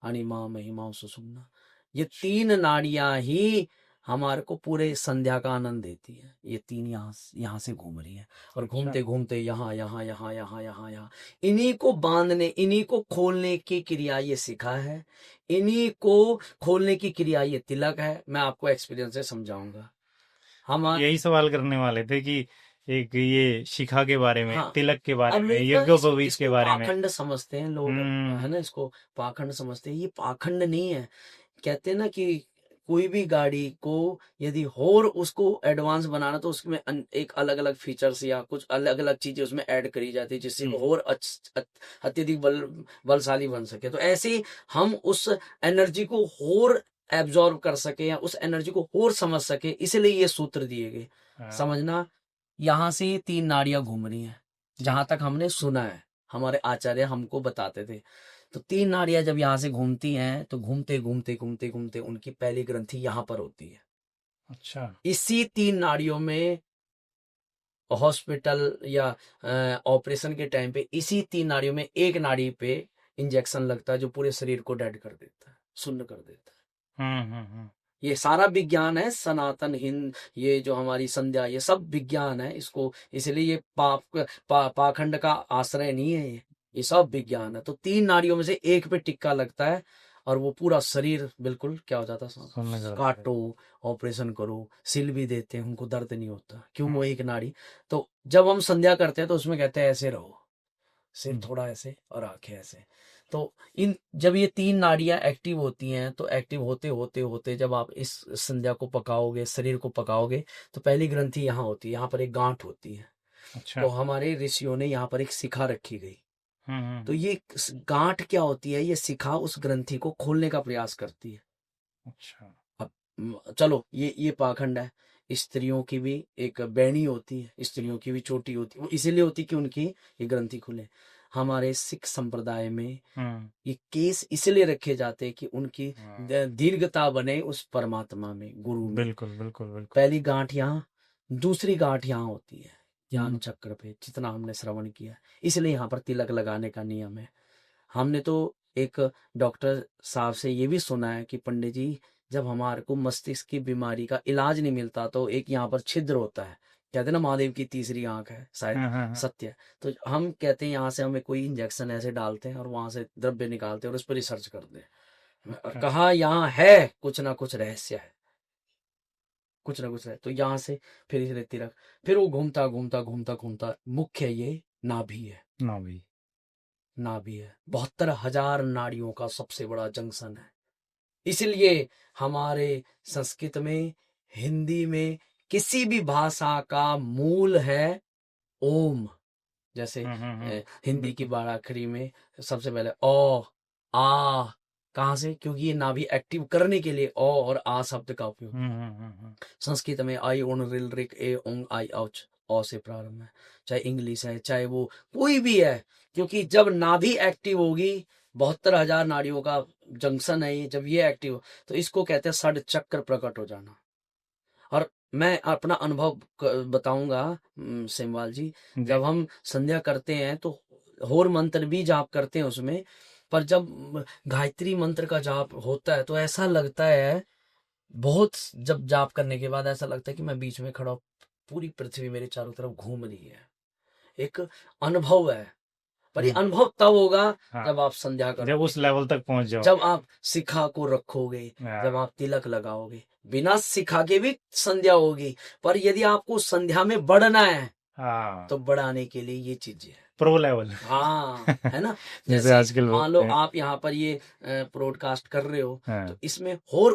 अणिमा महिमा सुषुम्ना। ये 3 नाड़ियां ही हमारे को पूरे संध्या का आनंद देती है। ये 3 यहाँ से घूम रही है, और अच्छा घूमते घूमते यहाँ यहाँ यहाँ यहाँ यहाँ यहाँ, इन्हीं को बांधने, इन्हीं को खोलने की क्रिया ये सिखा है, इन्हीं को खोलने की क्रिया ये तिलक है। मैं आपको एक्सपीरियंस से समझाऊंगा। हम यही सवाल करने वाले थे कि एक ये शिखा के बारे में, हाँ, तिलक के बारे अब में, लोग ना यज्ञोपवीत के इसको बारे में। पाखंड समझते हैं लोग, है ना, इसको पाखंड समझते हैं। ये पाखंड नहीं है। कहते हैं ना कि कोई भी गाड़ी को यदि और उसको एडवांस बनाना, तो उसमें एक अलग अलग फीचर्स या कुछ अलग अलग चीजें उसमें ऐड करी जाती है, जिससे वो और अत्यधिक बलशाली बन सके। तो ऐसे ही हम उस एनर्जी को और एब्जॉर्ब कर सके, या उस एनर्जी को और समझ सके, इसलिए ये सूत्र दिए गए। हाँ, समझना, यहाँ से 3 नाड़ियां घूम रही हैं, जहां तक हमने सुना है, हमारे आचार्य हमको बताते थे। तो 3 नाड़ियां जब यहाँ से घूमती हैं, तो घूमते घूमते घूमते घूमते उनकी पहली ग्रंथि यहाँ पर होती है। अच्छा इसी 3 नाड़ियों में हॉस्पिटल या ऑपरेशन के टाइम पे, इसी 3 नाड़ियों में एक नाड़ी पे इंजेक्शन लगता है, जो पूरे शरीर को डेड कर देता है, शून्य कर देता है। हम्म। ये सारा विज्ञान है, सनातन हिंद, ये जो हमारी संध्या, ये सब विज्ञान है। इसको इसलिए ये पाखंड का आश्रय नहीं है, ये सब विज्ञान है। तो 3 नाड़ियों में से एक पे टिक्का लगता है, और वो पूरा शरीर बिल्कुल क्या हो जाता है, सुनने का लगता है। काटो, ऑपरेशन करो, सिल भी देते हैं, उनको दर्द नहीं होता, क्यों, वो हम्म, एक नाड़ी। तो जब हम संध्या करते हैं, तो उसमें कहते हैं ऐसे रहो, सिर हम्म, थोड़ा ऐसे और आंखें ऐसे। तो इन जब ये 3 नाड़ियां एक्टिव होती हैं, तो एक्टिव होते होते होते जब आप इस संध्या को पकाओगे, शरीर को पकाओगे, तो पहली ग्रंथि यहाँ होती है, यहाँ पर एक गांठ होती है। अच्छा तो हमारे ऋषियों ने यहाँ पर एक शिखा रखी गई। तो हम्म। ये गांठ क्या होती है, ये शिखा उस ग्रंथि को खोलने का प्रयास करती है। अच्छा अब चलो, ये पाखंड है। स्त्रियों की भी एक बैणी होती है, स्त्रियों की भी चोटी होती है, वो इसीलिए होती है कि उनकी ये ग्रंथि खुले। हमारे सिख संप्रदाय में हम्म ये केस इसलिए रखे जाते हैं कि उनकी हाँ, दीर्घता बने उस परमात्मा में, गुरु में। बिल्कुल बिल्कुल बिल्कुल। पहली गांठ यहाँ, दूसरी गांठ यहाँ होती है ज्ञान हम्म चक्र पे, जितना हमने श्रवण किया, इसलिए यहाँ पर तिलक लगाने का नियम है। हमने तो एक डॉक्टर साहब से ये भी सुना है कि पंडित जी, जब हमारे को मस्तिष्क की बीमारी का इलाज नहीं मिलता, तो एक यहाँ पर छिद्र होता है, कहते हैं ना महादेव की तीसरी आंख है शायद, हाँ। सत्य है। तो हम कहते हैं यहाँ से हमें कोई इंजेक्शन ऐसे डालते हैं, और वहां से द्रव्य निकालते हैं, और उस पर रिसर्च करते हैं, और अच्छा कहा यहाँ है कुछ ना कुछ रहस्य है, कुछ ना कुछ है। तो यहाँ से फिर इसे तिलक, फिर वो घूमता घूमता घूमता घूमता, मुख्य ये नाभि है, ना भी। नाभि है, 72,000 नाड़ियों का सबसे बड़ा जंक्शन है। इसलिए हमारे संस्कृत में, हिंदी में, किसी भी भाषा का मूल है ओम। जैसे हिंदी की बिल्कुल। बाराखड़ी में सबसे पहले ओ, आ, कहाँ से, क्योंकि ये नाभि एक्टिव करने के लिए ओ और आ शब्द का उपयोग। संस्कृत में आई ओन रिल रिक ए ओंग आई औच, अ से प्रारंभ है, चाहे इंग्लिश है, चाहे वो कोई भी है, क्योंकि जब नाभि एक्टिव होगी, 72,000 नाड़ियों का जंक्शन है ये, जब ये एक्टिव, तो इसको कहते हैं षड चक्र प्रकट हो जाना। और मैं अपना अनुभव बताऊंगा सेमवाल जी, जी जब हम संध्या करते हैं तो होर मंत्र भी जाप करते हैं उसमें, पर जब गायत्री मंत्र का जाप होता है तो ऐसा लगता है, बहुत जब जाप करने के बाद ऐसा लगता है कि मैं बीच में खड़ा हूं, पूरी पृथ्वी मेरे चारों तरफ घूम रही है। एक अनुभव है, पर ये हम्म, अनुभव तब होगा हाँ जब आप संध्या जब करोगे, उस लेवल तक पहुंच जाओ। जब आप शिखा को रखोगे, जब हाँ आप तिलक लगाओगे। बिना शिखा के भी संध्या होगी, पर यदि आपको संध्या में बढ़ना है हाँ तो बढ़ाने के लिए ये चीजें है। Pro level. हाँ, है ना। जैसे जैसे आजकल मान लो बोलते हैं। आप यहाँ पर ये ब्रॉडकास्ट कर रहे हो, तो हाँ इसमें और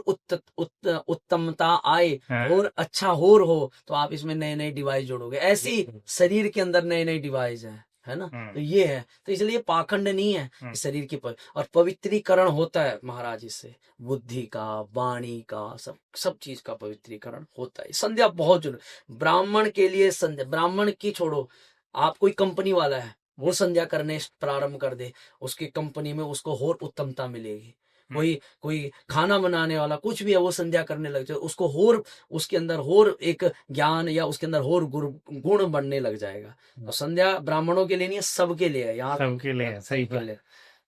उत्तमता आए, हाँ और अच्छा और हो, तो आप इसमें नए नए डिवाइस जोड़ोगे। ऐसी शरीर के अंदर नए नए डिवाइस है ना। तो ये है, तो इसलिए पाखंड नहीं है इस शरीर की और पवित्रीकरण होता है महाराज इससे, बुद्धि का, वाणी का, सब चीज का पवित्रीकरण होता है। संध्या बहुत जरूरी ब्राह्मण के लिए। संध्या ब्राह्मण की छोड़ो, आप कोई कंपनी वाला है, वो संध्या करने प्रारंभ कर दे, उसकी कंपनी में उसको और उत्तमता मिलेगी। कोई कोई खाना बनाने वाला कुछ भी है, वो संध्या करने लग जाए, उसको और उसके अंदर और एक ज्ञान या उसके अंदर और गुण बढ़ने लग जाएगा। तो संध्या ब्राह्मणों के लिए नहीं है, सबके लिए है। यहाँ सबके लिए है, सही सबके बात, लिए।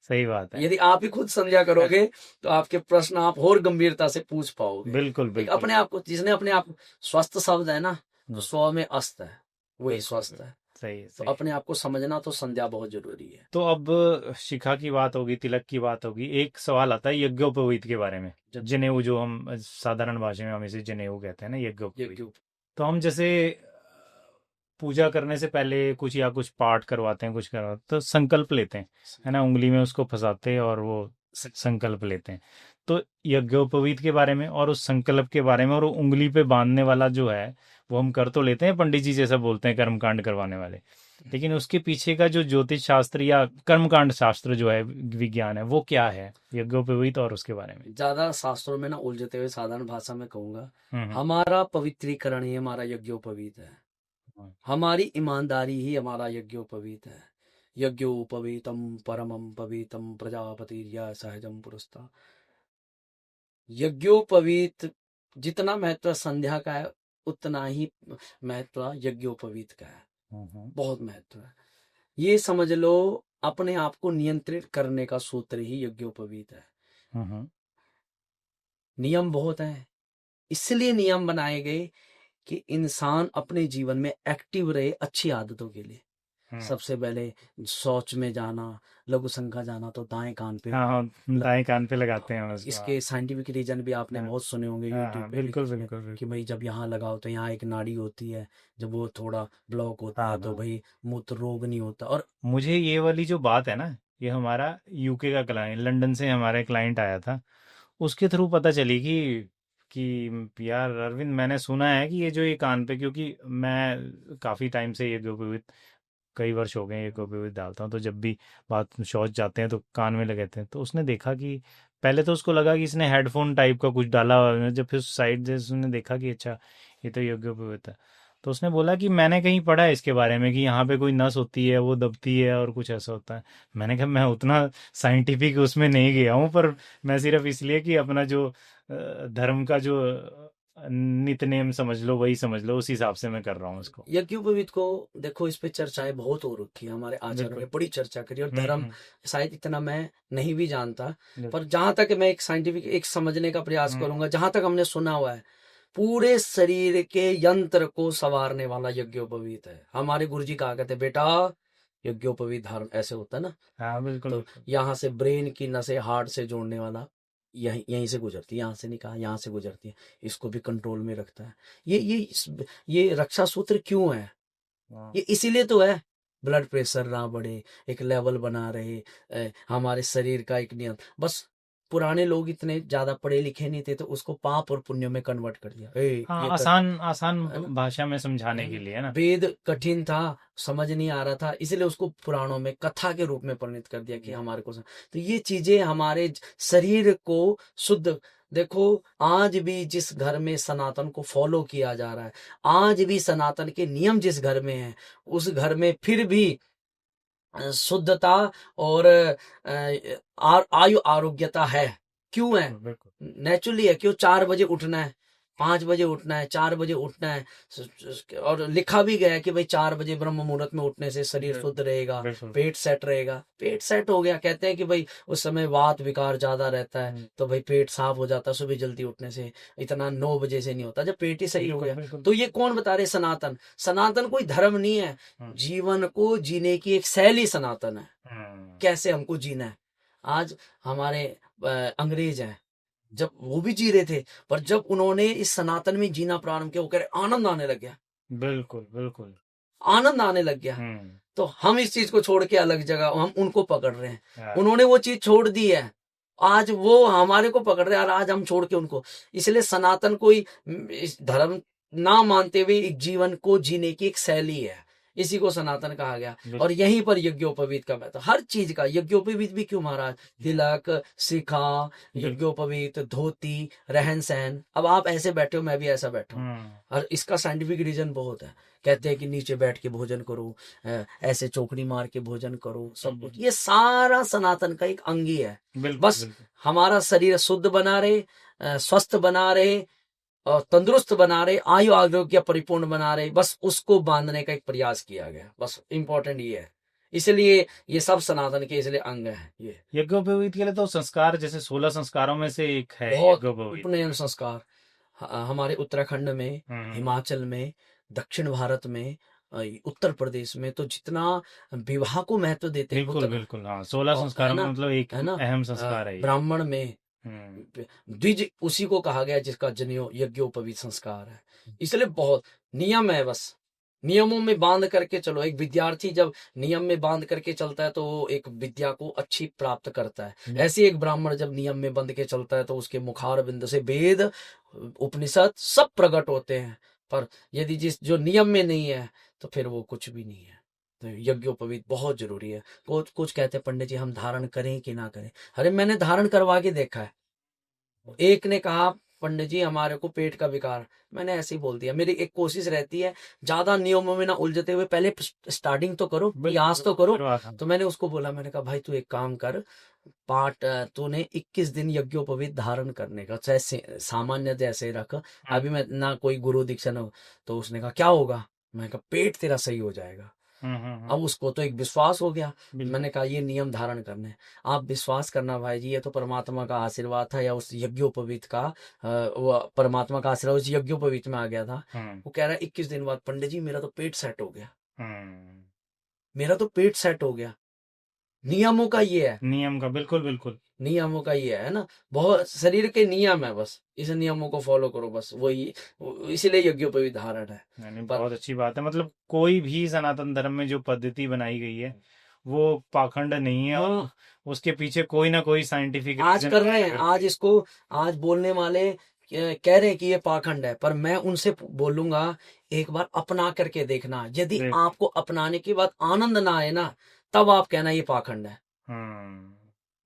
सही बात है। यदि आप ही खुद संध्या करोगे तो आपके प्रश्न आप और गंभीरता से पूछ पाओगे। बिल्कुल एक बिल्कुल। अपने आप को, जिसने अपने आप स्वस्थ शब्द है ना, तो हम्म, स्व में अस्त है, वही बिल्कुल स्वस्थ है। सही तो सही। अपने आप को समझना तो संध्या बहुत जरूरी है। तो अब शिखा की बात होगी, तिलक की बात होगी, एक सवाल आता है यज्ञोपवीत के बारे में। जब जनेऊ, जो हम साधारण भाषा में हम इसे जनेऊ कहते हैं ना, ये यज्ञोपवीत। क्यों तो हम जैसे पूजा करने से पहले कुछ या कुछ पाठ करवाते हैं, कुछ करवाते हैं, तो संकल्प लेते हैं, है ना, उंगली में उसको फंसाते हैं और वो संकल्प लेते हैं। तो यज्ञोपवीत के बारे में और उस संकल्प के बारे में और वो उंगली पे बांधने वाला जो है, वो हम कर तो लेते हैं, पंडित जी जैसा बोलते हैं कर्मकांड करवाने वाले, लेकिन उसके पीछे का जो ज्योतिष शास्त्र या कर्मकांड शास्त्र जो है, विज्ञान है, वो क्या है यज्ञोपवीत और उसके बारे में? ज्यादा शास्त्रों में ना उलझते हुए साधारण भाषा में कहूंगा, हम्म हमारा पवित्रीकरण ही हमारा यज्ञोपवीत है। हम्म, हमारी ईमानदारी ही हमारा यज्ञोपवीत है। यज्ञोपवीतम परमम पवित्रम प्रजापति सहजम पुरस्ता। यज्ञोपवीत जितना महत्व संध्या का है, उतना ही महत्व यज्ञोपवीत का है। हम्म, बहुत महत्व है। ये समझ लो, अपने आप को नियंत्रित करने का सूत्र ही यज्ञोपवीत है। हम्म, नियम बहुत है, इसलिए नियम बनाए गए कि इंसान अपने जीवन में एक्टिव रहे अच्छी आदतों के लिए। सबसे पहले शौच में जाना, लघु संख्या जाना, तो दाएं कान पे हाँ हाँ, दाएं कान पे लगाते हैं उसको। इसके साइंटिफिक रीजन भी आपने हाँ बहुत सुने होंगे हाँ यूट्यूब हाँ, पे भी बिल्कुल किसी ने, बिल्कुल कि बिल्कुल। भाई जब यहाँ लगाओ तो यहाँ एक नाड़ी होती है, जब वो थोड़ा ब्लॉक होता हाँ है तो हाँ, भाई मूत्र रोग नहीं होता। और मुझे ये वाली जो बात है ना, ये हमारा यूके का क्लाइंट, लंदन से हमारे क्लाइंट आया था, उसके थ्रू पता चली कि यार अरविंद, मैंने सुना है कि ये जो ये कान पे, क्योंकि मैं काफ़ी टाइम से ये गोपीविद, कई वर्ष हो गए ये गोपीविद डालता हूँ, तो जब भी बात शौच जाते हैं तो कान में लगाते हैं, तो उसने देखा कि पहले तो उसको लगा कि इसने हेडफोन टाइप का कुछ डाला हुआ है, जब फिर साइड से उसने देखा कि अच्छा ये तो योग्य गोपीविद है, तो उसने बोला कि मैंने कहीं पढ़ा है इसके बारे में कि यहाँ पे कोई नस होती है, वो दबती है और कुछ ऐसा होता है। मैंने कहा मैं उतना साइंटिफिक उसमें नहीं गया हूँ, पर मैं सिर्फ इसलिए कि अपना जो धर्म का जो नित्य नेम समझ लो, वही समझ लो, उस हिसाब से मैं कर रहा हूँ उसको। यज्ञोपवीत को देखो, इस पे चर्चाएं बहुत हो रखी है, हमारे आचार्यों ने बिल्कुल। बड़ी चर्चा करी, और धर्म हम्म, शायद इतना मैं नहीं भी जानता, बिल्कुल। पर जहां तक मैं एक साइंटिफिक एक समझने का प्रयास हम्म, करूंगा, जहां तक हमने सुना हुआ है, पूरे शरीर के यंत्र को संवारने वाला यज्ञोपवीत है। हमारे गुरुजी कहा करते, बेटा यज्ञोपवीत धारण ऐसे होता है ना, हाँ बिल्कुल तो बिल्कुल। यहाँ से ब्रेन की नसें हार्ट से जोड़ने वाला, यहीं यहीं से गुजरती है, यहाँ से नहीं कहा, यहाँ से गुजरती है, इसको भी कंट्रोल में रखता है। ये रक्षा सूत्र क्यों है? हाँ ये इसीलिए तो है, ब्लड प्रेशर ना बढ़े, एक लेवल बना रहे, हमारे शरीर का एक नियम। बस पुराने लोग इतने ज्यादा पढ़े लिखे नहीं थे, तो उसको पाप और पुण्य में कन्वर्ट कर दिया। हाँ, ये कर, आसान आसान है ना, भाषा में है समझाने के ना। लिए, है ना। वेद कठिन था, समझ नहीं आ रहा था, इसलिए उसको पुराणों में कथा के रूप में परिणित कर दिया कि हमारे को तो ये चीजें हमारे शरीर को शुद्ध देखो, आज भी जिस घर में सनातन को फॉलो किया जा रहा है, आज भी सनातन के नियम जिस घर में है, उस घर में फिर भी शुद्धता और आयु आरोग्यता है। क्यों है? बिल्कुल बिल्कुल नेचुरली है। क्यों? 4 बजे उठना है, 5 बजे उठना है, 4 बजे उठना है। और लिखा भी गया है कि भाई 4 बजे ब्रह्म मुहूर्त में उठने से शरीर शुद्ध रहेगा, बिल्कुल पेट सेट रहेगा। पेट सेट हो गया, कहते हैं कि भाई उस समय वात विकार ज्यादा रहता है, तो भाई पेट साफ हो जाता है सुबह जल्दी उठने से। इतना 9 बजे से नहीं होता, जब पेट ही सही हो बिल्कुल गया। बिल्कुल तो ये कौन बता रहे? सनातन। सनातन कोई धर्म नहीं है, हम्म, जीवन को जीने की एक शैली सनातन है। हम्म, कैसे हमको जीना है। आज हमारे अंग्रेज हैं, जब वो भी जी रहे थे, पर जब उन्होंने इस सनातन में जीना प्रारंभ किया, वो कह रहे आनंद आने लग गया, बिल्कुल बिल्कुल आनंद आने लग गया। हम्म तो हम इस चीज को छोड़ के अलग जगह हम उनको पकड़ रहे हैं। हाँ, उन्होंने वो चीज छोड़ दी है, आज वो हमारे को पकड़ रहे हैं, और आज हम छोड़ के उनको। इसलिए सनातन कोई इस धर्म ना मानते हुए एक जीवन को जीने की एक शैली है, इसी को सनातन कहा गया। बिल्कुल और यहीं पर यज्ञोपवीत का महत्व, हर चीज का। यज्ञोपवीत भी क्यों महाराज? तिलक, शिखा, बिल्कुल यज्ञोपवीत, धोती, रहन सहन। अब आप ऐसे बैठे हो, मैं भी ऐसा बैठा हूँ, और इसका साइंटिफिक रीजन बहुत है। कहते हैं कि नीचे बैठ के भोजन करो, ऐसे चौकड़ी मार के भोजन करो, सब कुछ। ये सारा सनातन का एक अंग ही है। बिल्कुल बस बिल्कुल हमारा शरीर शुद्ध बना रहे, स्वस्थ बना रहे, और तंदुरुस्त बना रहे, आयु आरोग्य परिपूर्ण बना रहे, बस उसको बांधने का एक प्रयास किया गया। बस इंपॉर्टेंट ये है। इसलिए ये सब सनातन के इसलिए अंग है। ये यज्ञोपवीत के लिए तो संस्कार जैसे 16 संस्कारों में से एक है बहुत यज्ञोपवीत। उपनयन संस्कार हमारे उत्तराखंड में, हम्म हिमाचल में, दक्षिण भारत में, उत्तर प्रदेश में तो जितना विवाह को महत्व देते हैं बिल्कुल उतना, बिल्कुल हाँ 16 है संस्कारों में ना, मतलब एक है ना। अहम संस्कार है ये। ब्राह्मण में हम्म द्विज उसी को कहा गया जिसका जनेऊ यज्ञोपवीत संस्कार है। इसलिए बहुत नियम है, बस नियमों में बांध करके चलो। एक विद्यार्थी जब नियम में बांध करके चलता है तो वो एक विद्या को अच्छी प्राप्त करता है। ऐसे एक ब्राह्मण जब नियम में बंध के चलता है तो उसके मुखार बिंद से वेद, उपनिषद सब प्रकट होते हैं। पर यदि जिस जो नियम में नहीं है तो फिर वो कुछ भी नहीं है। तो यज्ञोपवीत बहुत जरूरी है। कुछ कुछ कहते हैं पंडित जी हम धारण करें कि ना करें। अरे मैंने धारण करवा के देखा है। एक ने कहा पंडित जी हमारे को पेट का विकार, मैंने ऐसे ही बोल दिया। मेरी एक कोशिश रहती है ज्यादा नियमों में ना उलझते हुए पहले स्टार्टिंग तो करो, प्रयास तो करो। बिल्कुल तो मैंने उसको बोला, मैंने कहा भाई तू एक काम कर, पाठ तूने 21 दिन यज्ञोपवीत धारण करने का, चाहे सामान्य जैसे रख। अभी मैं ना कोई गुरु दीक्षा ना। तो उसने कहा क्या होगा? मैंने कहा पेट तेरा सही हो जाएगा। अब उसको तो एक विश्वास हो गया। बिल्कुल मैंने कहा ये नियम धारण करने हैं। आप विश्वास करना भाई जी, ये तो परमात्मा का आशीर्वाद था, या उस यज्ञोपवीत का वो परमात्मा का आशीर्वाद उस यज्ञोपवीत में आ गया था। वो कह रहा है 21 दिन बाद पंडित जी मेरा तो पेट सेट हो गया, मेरा तो पेट सेट हो गया। नियमों का ये है, नियम का बिल्कुल बिल्कुल नियमों का ये है ना। बहुत शरीर के नियम है, बस इस नियमों को फॉलो करो, बस वही। इसीलिए यज्ञोपवीत धारण है। यानी पर बहुत अच्छी बात है मतलब कोई भी सनातन धर्म में जो पद्धति बनाई गई है वो पाखंड नहीं है और हाँ, उसके पीछे कोई ना कोई साइंटिफिक आज रीजन कर रहे हैं, आज इसको आज बोलने वाले कह रहे हैं कि ये पाखंड है, पर मैं उनसे बोलूंगा एक बार अपना करके देखना। यदि देख आपको अपनाने के बाद आनंद ना आए ना, तब आप कहना ये पाखंड है।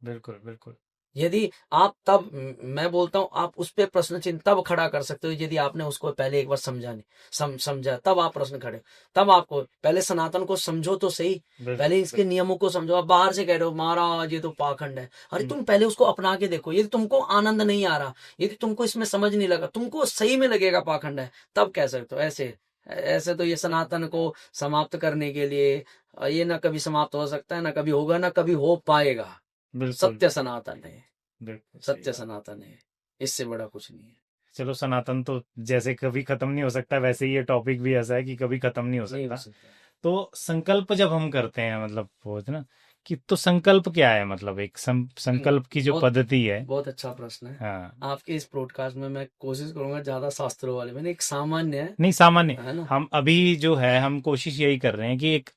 बिल्कुल बिल्कुल यदि आप तब मैं बोलता हूं आप उस पर प्रश्न चिन्ह तब खड़ा कर सकते हो यदि आपने उसको पहले एक बार समझा नहीं, समझा तब आप प्रश्न खड़े। तब आपको पहले सनातन को समझो तो सही, पहले इसके नियमों को समझो। आप बाहर से कह रहे हो महाराज ये तो पाखंड है, अरे तुम पहले उसको अपना के देखो। यदि तुमको आनंद नहीं आ रहा, यदि तुमको इसमें समझ नहीं लगा, तुमको सही में लगेगा पाखंड है, तब कह सकते हो। ऐसे ऐसे तो ये सनातन को समाप्त करने के लिए ये ना कभी समाप्त हो सकता है, ना कभी होगा, ना कभी हो पाएगा। बिल्कुल सत्य सनातन है, बिल्कुल सही सत्य बात। सनातन है, इससे बड़ा कुछ नहीं है। चलो सनातन तो जैसे कभी खत्म नहीं हो सकता वैसे ही ये टॉपिक भी ऐसा है कि कभी खत्म नहीं हो नहीं हो सकता। सकता। तो संकल्प जब हम करते हैं मतलब वो है ना कि तो संकल्प क्या है मतलब एक संकल्प की जो बहुत पद्धति है। बहुत अच्छा प्रश्न है। हाँ आपके इस पॉडकास्ट में मैं कोशिश करूंगा ज्यादा शास्त्रों वाले, मैंने एक सामान्य नहीं सामान्य है ना। हम अभी जो है हम कोशिश यही कर रहे हैं कि एक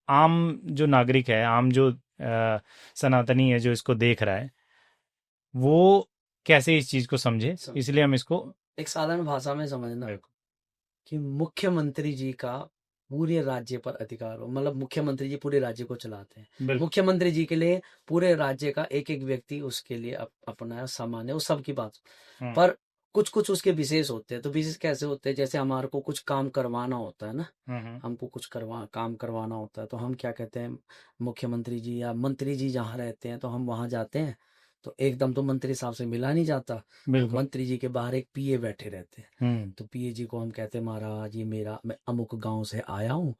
आम जो नागरिक है आम जो सनातनी है जो इसको देख रहा है वो कैसे इस चीज को समझे इसलिए हम इसको एक साधारण भाषा में समझना कि मुख्यमंत्री जी का पूरे राज्य पर अधिकार हो, मतलब मुख्यमंत्री जी पूरे राज्य को चलाते हैं। बिल्कुल। मुख्यमंत्री जी के लिए पूरे राज्य का एक एक व्यक्ति उसके लिए अपना सामान्य वो सबकी बात, पर कुछ कुछ उसके विशेष होते हैं। तो विशेष कैसे होते हैं, जैसे हमारे को कुछ काम करवाना होता है ना, हमको कुछ काम करवाना होता है, तो हम क्या कहते हैं, मुख्यमंत्री जी या मंत्री जी जहाँ रहते हैं तो हम वहां जाते हैं, तो एकदम तो मंत्री साहब से मिला नहीं जाता, तो बिल्कुल। मंत्री जी के बाहर एक पीए बैठे रहते हैं। तो पीए जी को हम कहते हैं, महाराज ये मैं अमुक गांव से आया हूँ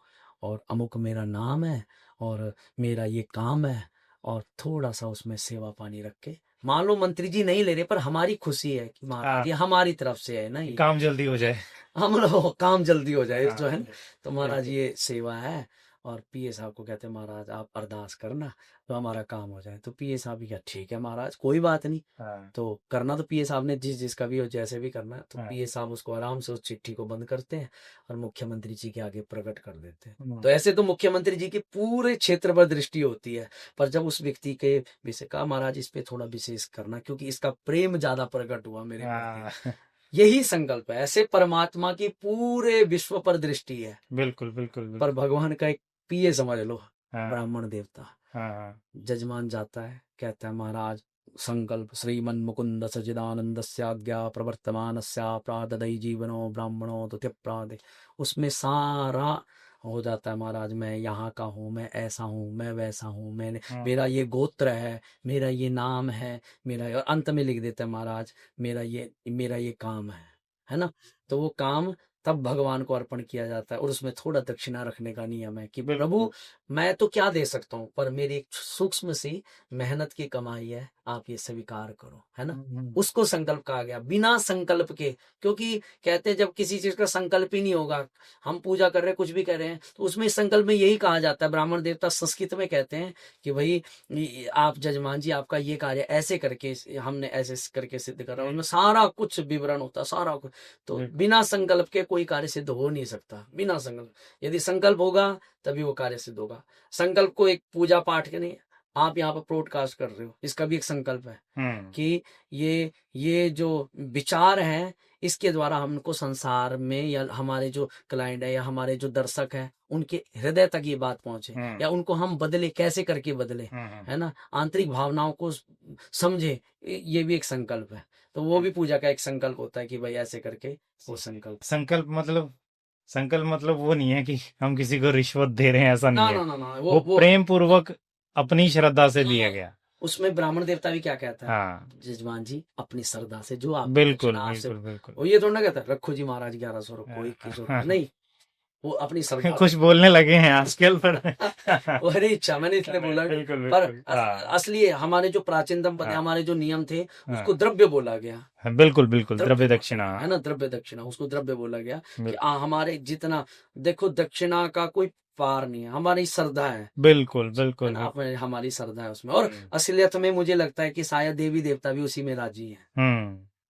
और अमुक मेरा नाम है और मेरा ये काम है, और थोड़ा सा उसमें सेवा पानी रख के, मान लो मंत्री जी नहीं ले रहे, पर हमारी खुशी है कि महाराज ये हमारी तरफ से है ना, ये काम जल्दी हो जाए, हम लोग काम जल्दी हो जाए जो है। तो महाराज बिल्कुल। ये सेवा है, और पीए साहब को कहते हैं महाराज आप अरदास करना तो हमारा काम हो जाए। तो पीए साहब भी क्या, ठीक है महाराज कोई बात नहीं। तो करना तो पीए साहब ने जिसका भी हो जैसे भी करना है, तो पीए साहब उसको आराम से उस चिट्ठी को बंद करते हैं और मुख्यमंत्री जी के आगे प्रकट कर देते हैं। तो ऐसे तो मुख्यमंत्री जी की पूरे क्षेत्र पर दृष्टि होती है, पर जब उस व्यक्ति के विषय का, महाराज इस पे थोड़ा विशेष करना क्योंकि इसका प्रेम ज्यादा प्रकट हुआ मेरे प्रति, यही संकल्प है। ऐसे परमात्मा की पूरे विश्व पर दृष्टि है, बिल्कुल बिल्कुल पर बिल्कुल। भगवान का एक पीए समझ लो, हाँ, ब्राह्मण देवता। हाँ, जजमान जाता है, कहता है महाराज संकल्प श्रीमन मुकुंद सचिदानंदस्याज्ञा प्रवर्तमानस्या प्राददई जीवनो ब्राह्मणो तुत्यप्रादे, उसमें सारा हो जाता है, महाराज मैं यहाँ का हूँ, मैं ऐसा हूँ, मैं वैसा हूँ, मैंने मेरा ये गोत्र है, मेरा ये नाम है, मेरा, और अंत में लिख देता है महाराज मेरा ये काम है ना। तो वो काम तब भगवान को अर्पण किया जाता है, और उसमें थोड़ा दक्षिणा रखने का नियम है कि प्रभु मैं तो क्या दे सकता हूँ, पर मेरी एक सूक्ष्म सी मेहनत की कमाई है, आप ये स्वीकार करो, है ना। उसको संकल्प कहा गया, बिना संकल्प के, क्योंकि कहते हैं जब किसी चीज का संकल्प ही नहीं होगा, हम पूजा कर रहे हैं कुछ भी कर रहे हैं, तो उसमें संकल्प में यही कहा जाता है, ब्राह्मण देवता संस्कृत में कहते हैं कि भाई आप जजमान जी आपका ये कार्य ऐसे करके हमने ऐसे करके सिद्ध करा, उसमें सारा कुछ विवरण होता है, सारा कुछ। तो बिना संकल्प के कोई कार्य सिद्ध हो नहीं सकता, बिना संकल्प, यदि संकल्प होगा तभी वो कार्य सिद्ध होगा। संकल्प को एक पूजा पाठ के नहीं, आप यहाँ पर ब्रॉडकास्ट कर रहे हो, इसका भी एक संकल्प है कि ये जो विचार है इसके द्वारा हमको संसार में, या हमारे जो क्लाइंट है या हमारे जो दर्शक है उनके हृदय तक ये बात पहुंचे, या उनको हम बदले, कैसे करके बदले, है ना, आंतरिक भावनाओं को समझे, ये भी एक संकल्प है। तो वो भी पूजा का एक संकल्प होता है कि भाई ऐसे करके वो संकल्प मतलब वो नहीं है कि हम किसी को रिश्वत दे रहे हैं, ऐसा नहीं है। ना वो प्रेम पूर्वक अपनी श्रद्धा से दिया गया। उसमें ब्राह्मण देवता भी क्या कहता है, हाँ, जजमान जी अपनी श्रद्धा से जो आप बिल्कुल बिल्कुल बिल्कुल। वो ये थोड़ा ना कहता है रखो जी महाराज 1100 रखो 2100, नहीं, वो अपनी श्रद्धा कुछ बोलने लगे हैं आजकल पर वो हरी इच्छा, मैंने इसलिए बोला। बिल्कुल पर बिल्कुल। असली हमारे जो प्राचीन दंपति, हमारे जो नियम थे उसको द्रव्य बोला गया। बिल्कुल बिल्कुल, द्रव्य दक्षिणा है ना, द्रव्य दक्षिणा, उसको द्रव्य बोला गया कि हमारे जितना, देखो दक्षिणा का कोई पार नहीं है, हमारी श्रद्धा है। बिल्कुल बिल्कुल, हमारी श्रद्धा है उसमें। और असलियत में मुझे लगता है कि शायद देवी देवता भी उसी में राजी है,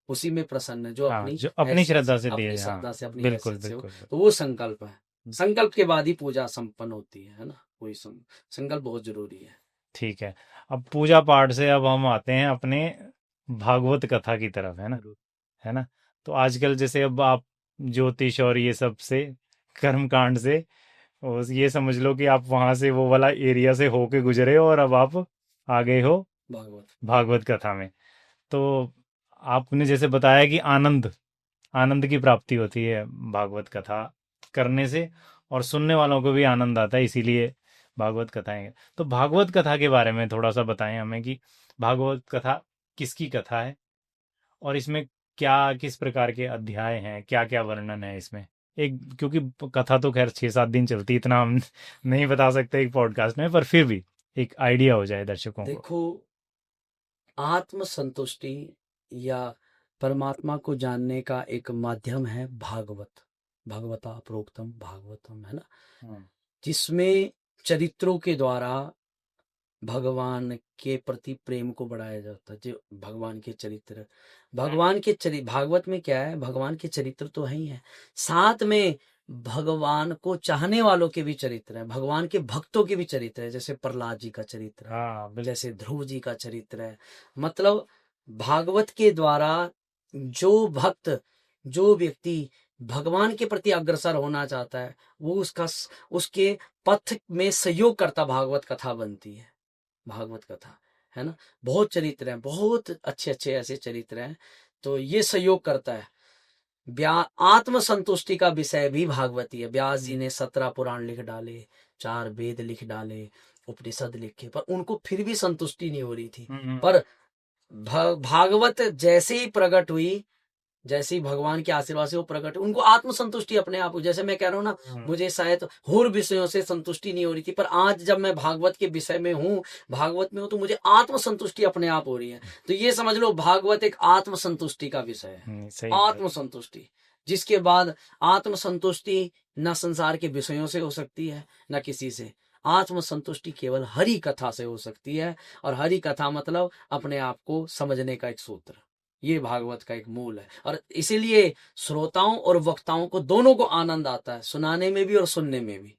उसी में प्रसन्न है, जो अपनी श्रद्धा से दिए, श्रद्धा से, अपनी बिल्कुल बिल्कुल। तो वो संकल्प है, संकल्प के बाद ही पूजा संपन्न होती है ना, कोई संकल्प बहुत जरूरी है। ठीक है, अब पूजा पाठ से अब हम आते हैं अपने भागवत कथा की तरफ, है ना। तो आजकल जैसे अब आप ज्योतिष और ये सब से, कर्म कांड से, ये समझ लो कि आप वहां से वो वाला एरिया से होके गुजरे और अब आप आ गए हो भागवत कथा में। तो आपने जैसे बताया कि आनंद की प्राप्ति होती है भागवत कथा करने से, और सुनने वालों को भी आनंद आता है, इसीलिए भागवत कथाएं। तो भागवत कथा के बारे में थोड़ा सा बताएं हमें कि भागवत कथा किसकी कथा है, और इसमें क्या किस प्रकार के अध्याय हैं, क्या क्या वर्णन है इसमें। एक, क्योंकि कथा तो खैर 6-7 दिन चलती, इतना हम नहीं बता सकते एक पॉडकास्ट में, पर फिर भी एक आइडिया हो जाए दर्शकों को। देखो, आत्म संतुष्टि या परमात्मा को जानने का एक माध्यम है भगवता प्रोक्तम भागवतम, है ना, जिसमें चरित्रों के द्वारा भगवान के प्रति प्रेम को बढ़ाया जाता है। जो भगवान के चरित्र, भागवत में क्या है, भगवान के चरित्र तो है ही है, साथ में भगवान को चाहने वालों के भी चरित्र है, भगवान के भक्तों के भी चरित्र है, जैसे प्रहलाद जी का चरित्र है, जैसे ध्रुव जी का चरित्र है। मतलब भागवत के द्वारा जो भक्त, जो व्यक्ति भगवान के प्रति अग्रसर होना चाहता है, वो उसके पथ में सहयोग करता भागवत कथा बनती है। भागवत कथा है ना, बहुत चरित्र हैं, बहुत अच्छे अच्छे ऐसे चरित्र हैं, तो ये सहयोग करता है। आत्म संतुष्टि का विषय भी भागवती है। व्यास जी ने 17 पुराण लिख डाले, 4 वेद लिख डाले, उपनिषद लिखे, पर उनको फिर भी संतुष्टि नहीं हो रही थी। पर भागवत जैसे ही प्रकट हुई, जैसे ही भगवान के आशीर्वाद से वो प्रकट, उनको आत्म संतुष्टि अपने आप, जैसे मैं कह रहा हूँ ना, मुझे शायद और विषयों से संतुष्टि नहीं हो रही थी, पर आज जब मैं भागवत के विषय में हूँ, भागवत में हूँ, तो मुझे आत्म संतुष्टि अपने आप हो रही है। तो ये समझ लो भागवत एक आत्म संतुष्टि का विषय है। आत्म संतुष्टि, जिसके बाद आत्म संतुष्टि न संसार के विषयों से हो सकती है, न किसी से। आत्म संतुष्टि केवल हरि कथा से हो सकती है, और हरि कथा मतलब अपने आप को समझने का एक सूत्र। ये भागवत का एक मूल है, और इसीलिए श्रोताओं और वक्ताओं को दोनों को आनंद आता है, सुनाने में भी और सुनने में भी।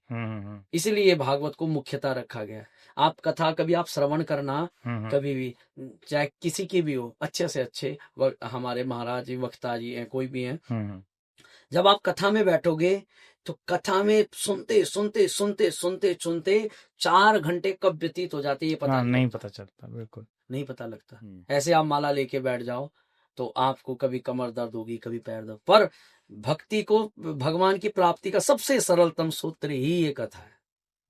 इसीलिए भागवत को मुख्यता रखा गया है। आप कथा कभी आप श्रवण करना, कभी भी, चाहे किसी की भी हो, अच्छे से अच्छे हमारे महाराज जी, वक्ता जी हैं, कोई भी हैं, जब आप कथा में बैठोगे तो कथा में सुनते सुनते सुनते सुनते सुनते 4 घंटे कब व्यतीत हो जाते ये पता नहीं पता चलता, बिल्कुल नहीं पता लगता। ऐसे आप माला लेके बैठ जाओ तो आपको कभी कमर दर्द होगी, कभी पैर दर्द, पर भक्ति को, भगवान की प्राप्ति का सबसे सरलतम सूत्र ही ये कथा है।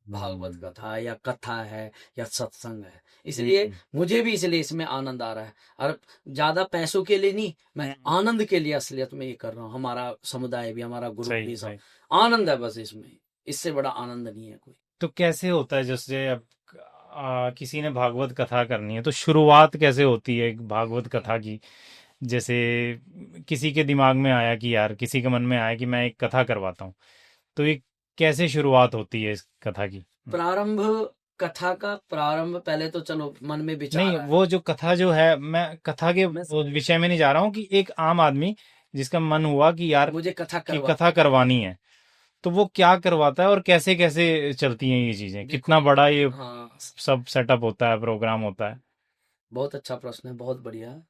भागवत कथा या कथा है या सत्संग है। इसलिए मुझे भी इसलिए इसमें आनंद आ रहा है, और ज्यादा पैसों के लिए नहीं, मैं आनंद के लिए असलियत में ये कर रहा हूँ। हमारा समुदाय भी, हमारा ग्रुप भी, सब आनंद है बस इसमें, इससे बड़ा आनंद नहीं है कोई। तो कैसे होता है, जैसे अब किसी ने भागवत कथा करनी है तो शुरुआत कैसे होती है एक भागवत कथा की? जैसे किसी के दिमाग में आया कि यार, किसी के मन में आया कि मैं एक कथा करवाता हूँ, तो ये कैसे शुरुआत होती है इस कथा की? प्रारंभ, कथा का प्रारंभ पहले तो चलो मन में विचार नहीं, है। वो जो कथा जो है, मैं कथा के वो विषय में नहीं जा रहा हूँ, कि एक आम आदमी जिसका मन हुआ कि यार मुझे कथा करवानी है, तो वो क्या करवाता है और कैसे कैसे चलती हैं ये चीजें? कितना बड़ा ये सब सेटअप होता है, प्रोग्राम होता है? बहुत अच्छा प्रश्न है, बहुत बढ़िया।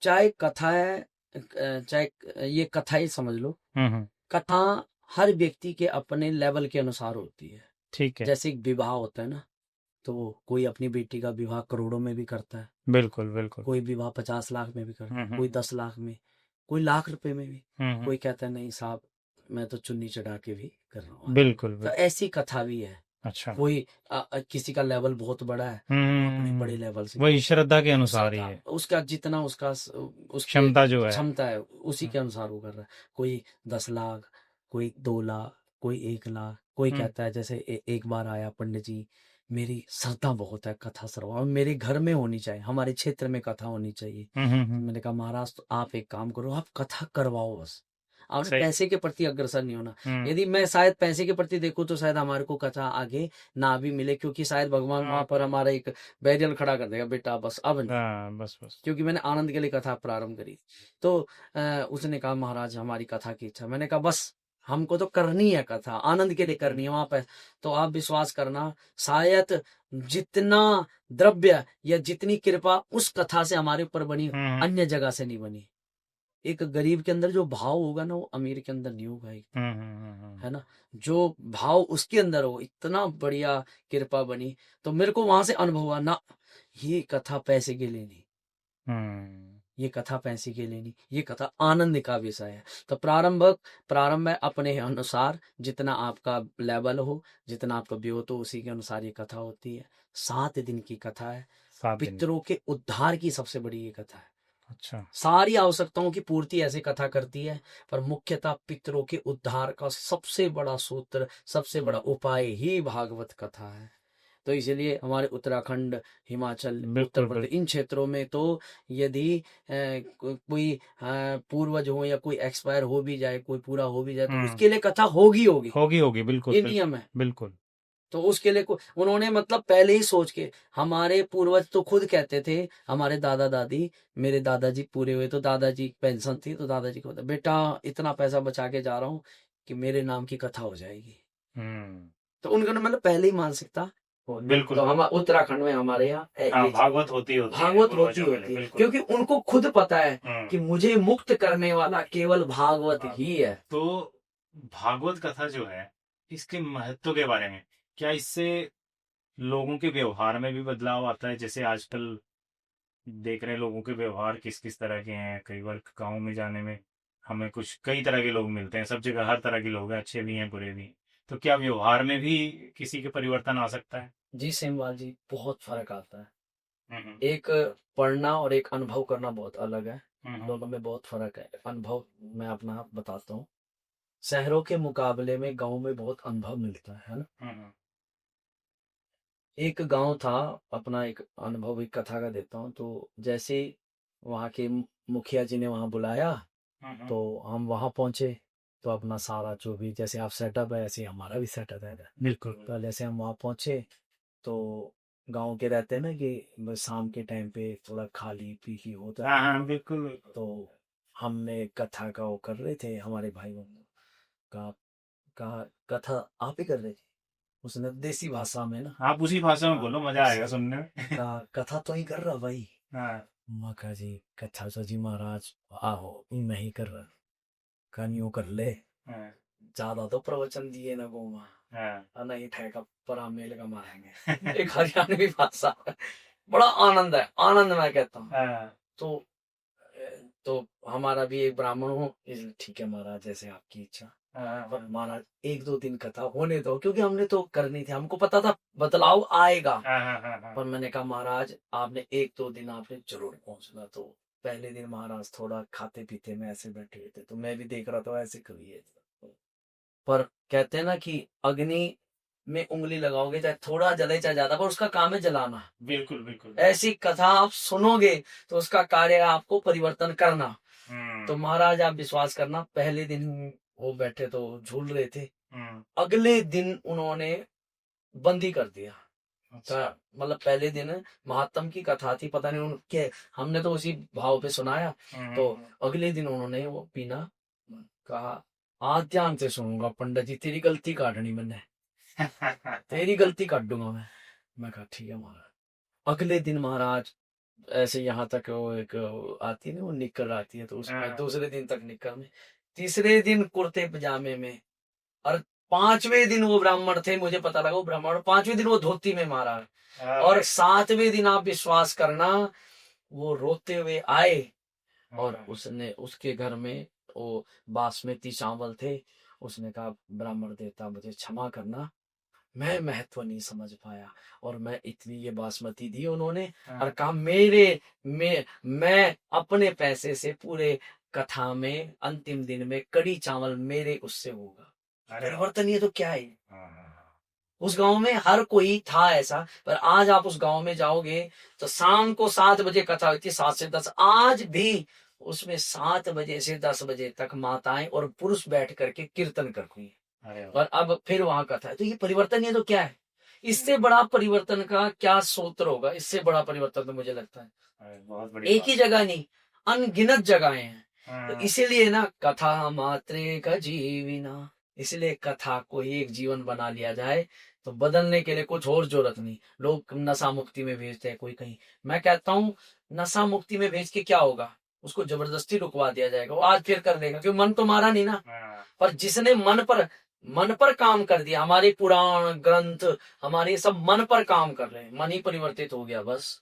चाहे कथा है, चाहे ये कथा ही समझ लो, कथा हर व्यक्ति के अपने लेवल के अनुसार होती है। ठीक है। जैसे एक विवाह होता है ना, तो कोई अपनी बेटी का विवाह करोड़ों में भी करता है, बिल्कुल बिल्कुल। कोई विवाह 50 लाख में भी करता है, कोई 10 लाख में, कोई लाख रुपए में भी, कोई कहता है नहीं साहब मैं तो चुन्नी चढ़ा के भी कर रहा हूँ। बिल्कुल, तो ऐसी कथा भी है। अच्छा। कोई किसी का लेवल बहुत बड़ा है, अपने बड़े लेवल से, वही श्रद्धा के अनुसार ही है, उसका जितना उसका क्षमता जो है, क्षमता है, उसी के अनुसार वो कर रहा है। कोई 10 लाख, कोई 2 लाख, कोई 1 लाख, कोई कहता है जैसे एक बार आया पंडित जी, मेरी श्रद्धा बहुत है, कथा श्रवण मेरे घर में होनी चाहिए, हमारे क्षेत्र में कथा होनी चाहिए। मैंने कहा महाराज तो आप एक काम करो, आप कथा करवाओ बस, आपने पैसे के प्रति अग्रसर नहीं होना। यदि मैं शायद पैसे के प्रति देखूं तो शायद हमारे को कथा आगे ना भी मिले, क्योंकि शायद भगवान वहां पर हमारा एक बैरियर खड़ा कर देगा, बेटा बस अब नहीं, बस क्योंकि मैंने आनंद के लिए कथा प्रारंभ करी। तो उसने कहा महाराज हमारी कथा की इच्छा। मैंने कहा बस हमको तो करनी है कथा, आनंद के लिए करनी है वहां पर। तो आप विश्वास करना, शायद जितना द्रव्य या जितनी कृपा उस कथा से हमारे ऊपर बनी, अन्य जगह से नहीं बनी। एक गरीब के अंदर जो भाव होगा ना, वो अमीर के अंदर नहीं होगा, है ना। जो भाव उसके अंदर हो, इतना बढ़िया कृपा बनी। तो मेरे को वहां से अनुभव हुआ ना, ये कथा पैसे के लिए नहीं, ये कथा पैसे के लिए नहीं, ये कथा आनंद का विषय है। तो प्रारंभ में अपने अनुसार, जितना आपका लेवल हो, जितना आपका व्योत हो, उसी के अनुसार ये कथा होती है। 7 दिन की कथा है, पितरों के उद्धार की सबसे बड़ी ये कथा है। अच्छा, सारी आवश्यकताओं की पूर्ति ऐसे कथा करती है, पर मुख्यतः पितरों के उद्धार का सबसे बड़ा सूत्र, सबसे बड़ा उपाय ही भागवत कथा है। तो इसलिए हमारे उत्तराखंड, हिमाचल, उत्तर प्रदेश, इन क्षेत्रों में तो यदि कोई पूर्वज हो या कोई एक्सपायर हो भी जाए, कोई पूरा हो भी जाए, तो उसके लिए कथा होगी, बिल्कुल, ये नियम है, बिल्कुल। तो उसके लिए उन्होंने मतलब पहले ही सोच के, हमारे पूर्वज तो खुद कहते थे, हमारे दादा दादी, मेरे दादाजी पूरे हुए तो दादाजी पेंशन थी, तो दादाजी को बेटा इतना पैसा बचा के जा रहा हूँ कि मेरे नाम की कथा हो जाएगी। तो उनका मतलब पहले ही मानसिकता बिल्कुल। तो हम उत्तराखंड में हमारे यहाँ हाँ, ये भागवत होती है भागवत होती पूर्वजों के लिए, होती है, बिल्कुल। क्योंकि उनको खुद पता है हम्म। कि मुझे मुक्त करने वाला केवल भागवत ही है। तो भागवत कथा जो है, इसके महत्व के बारे में, क्या इससे लोगों के व्यवहार में भी बदलाव आता है? जैसे आजकल देख रहे हैं लोगों के व्यवहार किस किस तरह के हैं। कई बार गाँव में जाने में हमें कुछ कई तरह के लोग मिलते हैं, सब जगह हर तरह के लोग हैं, अच्छे भी हैं बुरे भी हैं। तो क्या व्यवहार में भी किसी के परिवर्तन आ सकता है? जी सेमवाल जी, बहुत फर्क आता है। हम्म। एक पढ़ना और एक अनुभव करना बहुत अलग है, हम्म। दोनों में बहुत फर्क है। अनुभव मैं अपना बताता हूँ, शहरों के मुकाबले में गांव में बहुत अनुभव मिलता है ना। हम्म। एक गांव था, अपना एक अनुभव एक कथा का देता हूँ। तो जैसे वहाँ के मुखिया जी ने वहाँ बुलाया, हम्म। तो हम वहाँ पहुँचे। तो अपना सारा जो भी जैसे आप सेटअप है, ऐसे हमारा भी सेटअप है। बिल्कुल। तो जैसे हम वहाँ पहुँचे, तो गांव के रहते हैं ना कि बस शाम के टाइम पे थोड़ा खाली पीली होता हाँ है। हाँ, बिल्कुल। तो हमने कथा का वो कर रहे थे, हमारे भाई बहन का कहा कथा आप ही कर रहे थे। उसने देसी भाषा में ना, आप उसी भाषा में हाँ, बोलो, मजा आएगा सुनने में। कहा कथा तो ही कर रहा भाई। हाँ। मैं कहा जी कथा तो जी महाराज आहो मैं ही कर रहा, कहानियों कर ले। हाँ। ज्यादा तो प्रवचन दिए ना गो माँ, हाँ। नहीं ठेका पर हम मेले का मारेंगे। एक हरियाणवी भाषा है। बड़ा आनंद है, आनंद मैं कहता हूँ। हाँ। तो तो हमारा भी एक ब्राह्मण हो, इसलिए ठीक है महाराज जैसे आपकी इच्छा। पर हाँ। महाराज एक दो दिन कथा होने दो, क्योंकि हमने तो करनी थी, हमको पता था बदलाव आएगा। हाँ। पर मैंने कहा महाराज आपने एक दो दिन आपने जरूर पहुंचना। तो पहले दिन महाराज थोड़ा खाते पीते में ऐसे बैठे हुए थे, तो मैं भी देख रहा था ऐसे करिए। पर कहते हैं ना कि अग्नि में उंगली लगाओगे चाहे थोड़ा जले चाहे ज्यादा, पर उसका काम है जलाना। बिल्कुल बिल्कुल। ऐसी कथा आप सुनोगे तो उसका कार्य है आपको परिवर्तन करना। तो महाराज आप विश्वास करना, पहले दिन वो बैठे तो झूल रहे थे, अगले दिन उन्होंने बंदी कर दिया। अच्छा। मतलब पहले दिन महात्म की कथा थी, पता नहीं उनके, हमने तो उसी भाव पे सुनाया। तो अगले दिन उन्होंने वो पीना, कहा आज ध्यान से सुनूंगा पंडित जी, तेरी गलती काटनी मैंने, तेरी गलती काट दूंगा मैं कहा ठीक है महाराज। अगले दिन महाराज ऐसे यहाँ तक वो एक आती है ना, वो निक्कर आती है, तो उसमें दूसरे दिन तक निक्कर में, तीसरे दिन कुर्ते पजामे में, और पांचवें दिन वो ब्राह्मण थे, मुझे पता लगा वो ब्राह्मण, पांचवें दिन वो धोती में महाराज। और सातवें दिन आप विश्वास करना वो रोते हुए आए, और उसने उसके घर में वो बासमती चावल थे। उसने कहा ब्राह्मण देवता मुझे क्षमा करना, मैं महत्व नहीं समझ पाया, और मैं इतनी ये बासमती दी उन्होंने, और कहा मेरे मैं अपने पैसे से पूरे कथा में अंतिम दिन में कड़ी चावल मेरे उससे होगा। परिवर्तन ये तो क्या है। उस गांव में हर कोई था ऐसा, पर आज आप उस गांव में जाओगे तो शाम को 7 बजे कथा होती है, 7 से 10, आज भी उसमें 7 बजे से 10 बजे तक माताएं और पुरुष बैठ करके कीर्तन करती हैं, और अब फिर वहां कथा है। तो ये परिवर्तन, ये तो क्या है, इससे बड़ा परिवर्तन का क्या सूत्र होगा, इससे बड़ा परिवर्तन तो मुझे लगता है बहुत बड़ी एक ही जगह नहीं, अनगिनत जगहें हैं। तो इसीलिए ना कथा मात्रे का जीविना, इसलिए कथा को एक जीवन बना लिया जाए तो बदलने के लिए कुछ और जरूरत नहीं। लोग नशा मुक्ति में भेजते हैं कोई कहीं, मैं कहता हूँ नशा मुक्ति में भेज के क्या होगा, उसको जबरदस्ती रुकवा दिया जाएगा, वो आज फिर कर लेगा, क्योंकि मन तो मारा नहीं ना। पर जिसने मन पर काम कर दिया, हमारे पुराण ग्रंथ हमारे सब मन पर काम कर रहे हैं, मन ही परिवर्तित हो गया बस,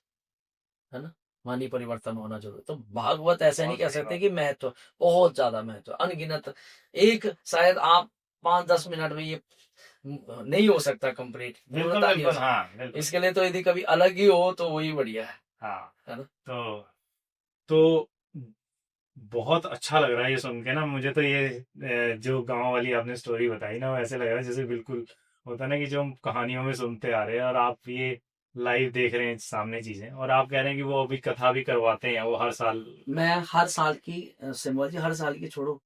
है ना। मन ही परिवर्तन होना जरूरी। तो भागवत ऐसे नहीं कह सकते कि महत्व, बहुत ज्यादा महत्व, अनगिनत। एक शायद आप 5-10 मिनट में ये नहीं हो सकता कंप्लीट, इसके लिए तो यदि कभी अलग ही हो तो वही बढ़िया है ना। तो बहुत अच्छा लग रहा है ये सुन के ना मुझे। तो ये जो गांव वाली आपने स्टोरी बताई ना, वैसे लग रहा है जैसे बिल्कुल होता ना कि जो हम कहानियों में सुनते आ रहे हैं, और आप ये लाइव देख रहे हैं सामने चीजें, और आप कह रहे हैं कि वो अभी कथा भी करवाते हैं वो हर साल। मैं हर साल की सिंबल जी, हर साल की छोड़ो,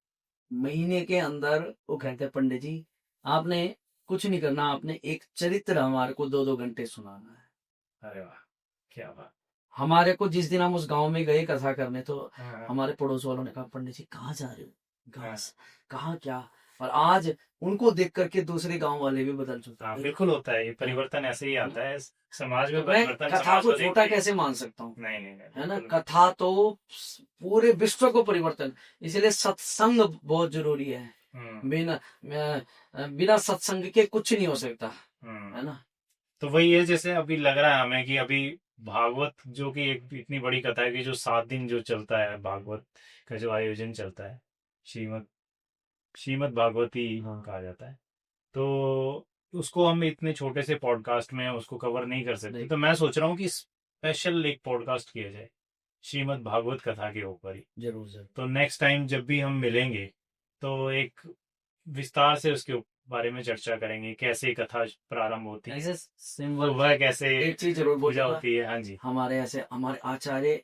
महीने के अंदर वो कहते हैं पंडित जी आपने कुछ नहीं करना, आपने एक चरित्र हमारे को 2-2 घंटे सुनाना है। अरे वाह, क्या बात। हमारे को जिस दिन हम उस गांव में गए कथा करने, तो हमारे पड़ोस वालों ने कहा पंडित जी कहाँ जा रहे हो, कहाँ क्या। और आज उनको देख करके दूसरे गांव वाले भी बदल चुके हाँ हैं। बिल्कुल होता है, ये परिवर्तन ऐसे ही आता है समाज में, तो मैं परिवर्तन कथा समाज को को देख छोटा के। कैसे मान सकता हूँ, नहीं नहीं नहीं, है ना। बिल्कुल कथा तो पूरे विश्व को परिवर्तन, इसलिए सत्संग बहुत जरूरी है। हम्म बिना सत्संग के कुछ नहीं हो सकता, हम्म। है ना। तो वही है, जैसे अभी लग रहा है हमें कि अभी भागवत जो कि एक इतनी बड़ी कथा है कि जो 7 दिन जो चलता है भागवत का जो आयोजन चलता है, श्रीमद श्रीमद भागवती हाँ। कहा जाता है, तो उसको हम इतने छोटे से पॉडकास्ट में उसको कवर नहीं कर सकते। नहीं, तो मैं सोच रहा हूँ कि स्पेशल एक पॉडकास्ट किया जाए श्रीमद भागवत कथा के ऊपर ही। जरूर जरूर। तो नेक्स्ट टाइम जब भी हम मिलेंगे तो एक विस्तार से उसके बारे में चर्चा करेंगे, कैसे कथा प्रारंभ होती है, ऐसे तो सिंबल वह कैसे एक चीज जरूर पूजा बोलूंगा, होती है। हाँ जी, हमारे ऐसे हमारे आचार्य,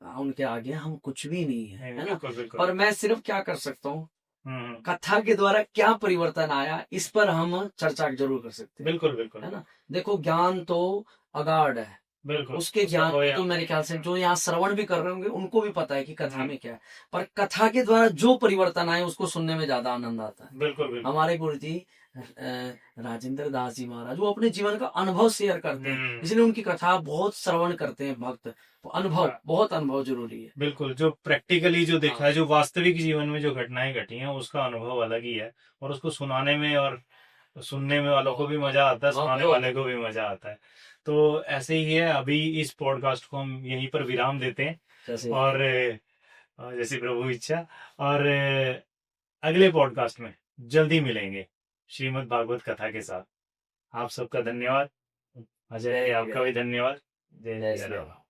उनके आगे हम कुछ भी नहीं है, है ना। बिल्कुल बिल्कुल। और मैं सिर्फ क्या कर सकता हूँ, हम्म, कथा के द्वारा क्या परिवर्तन आया इस पर हम चर्चा जरूर कर सकते हैं, बिल्कुल बिल्कुल है ना। देखो ज्ञान तो अगाध है, बिल्कुल। उसके उसका ज्ञान कोई तो मेरे ख्याल से जो यहाँ श्रवण भी कर रहे होंगे उनको भी पता है कि कथा हम्म, में क्या है, पर कथा के द्वारा जो परिवर्तन आए उसको सुनने में ज्यादा आनंद आता है। बिल्कुल बिल्कुल। हमारे गुरु जी राजेंद्र दास जी महाराज, वो अपने जीवन का अनुभव शेयर करते हैं, हम्म, इसलिए उनकी कथा बहुत श्रवण करते हैं भक्त। तो अनुभव, हाँ, बहुत अनुभव जरूरी है। बिल्कुल। जो प्रैक्टिकली जो देखा हाँ है, जो वास्तविक जीवन में जो घटनाएं घटी हैं, उसका अनुभव अलग ही है। और उसको सुनाने में और सुनने में वालों को भी मजा आता है, सुनाने बहुत। वाले को भी मजा आता है। तो ऐसे ही है, अभी इस पॉडकास्ट को हम यहीं पर विराम देते हैं। जैसे और जैसी प्रभु इच्छा, और अगले पॉडकास्ट में जल्दी मिलेंगे श्रीमद् भागवत कथा के साथ। आप सबका धन्यवाद। अजय, जय आपका भी धन्यवाद। जय जय जय श्री राम। राम।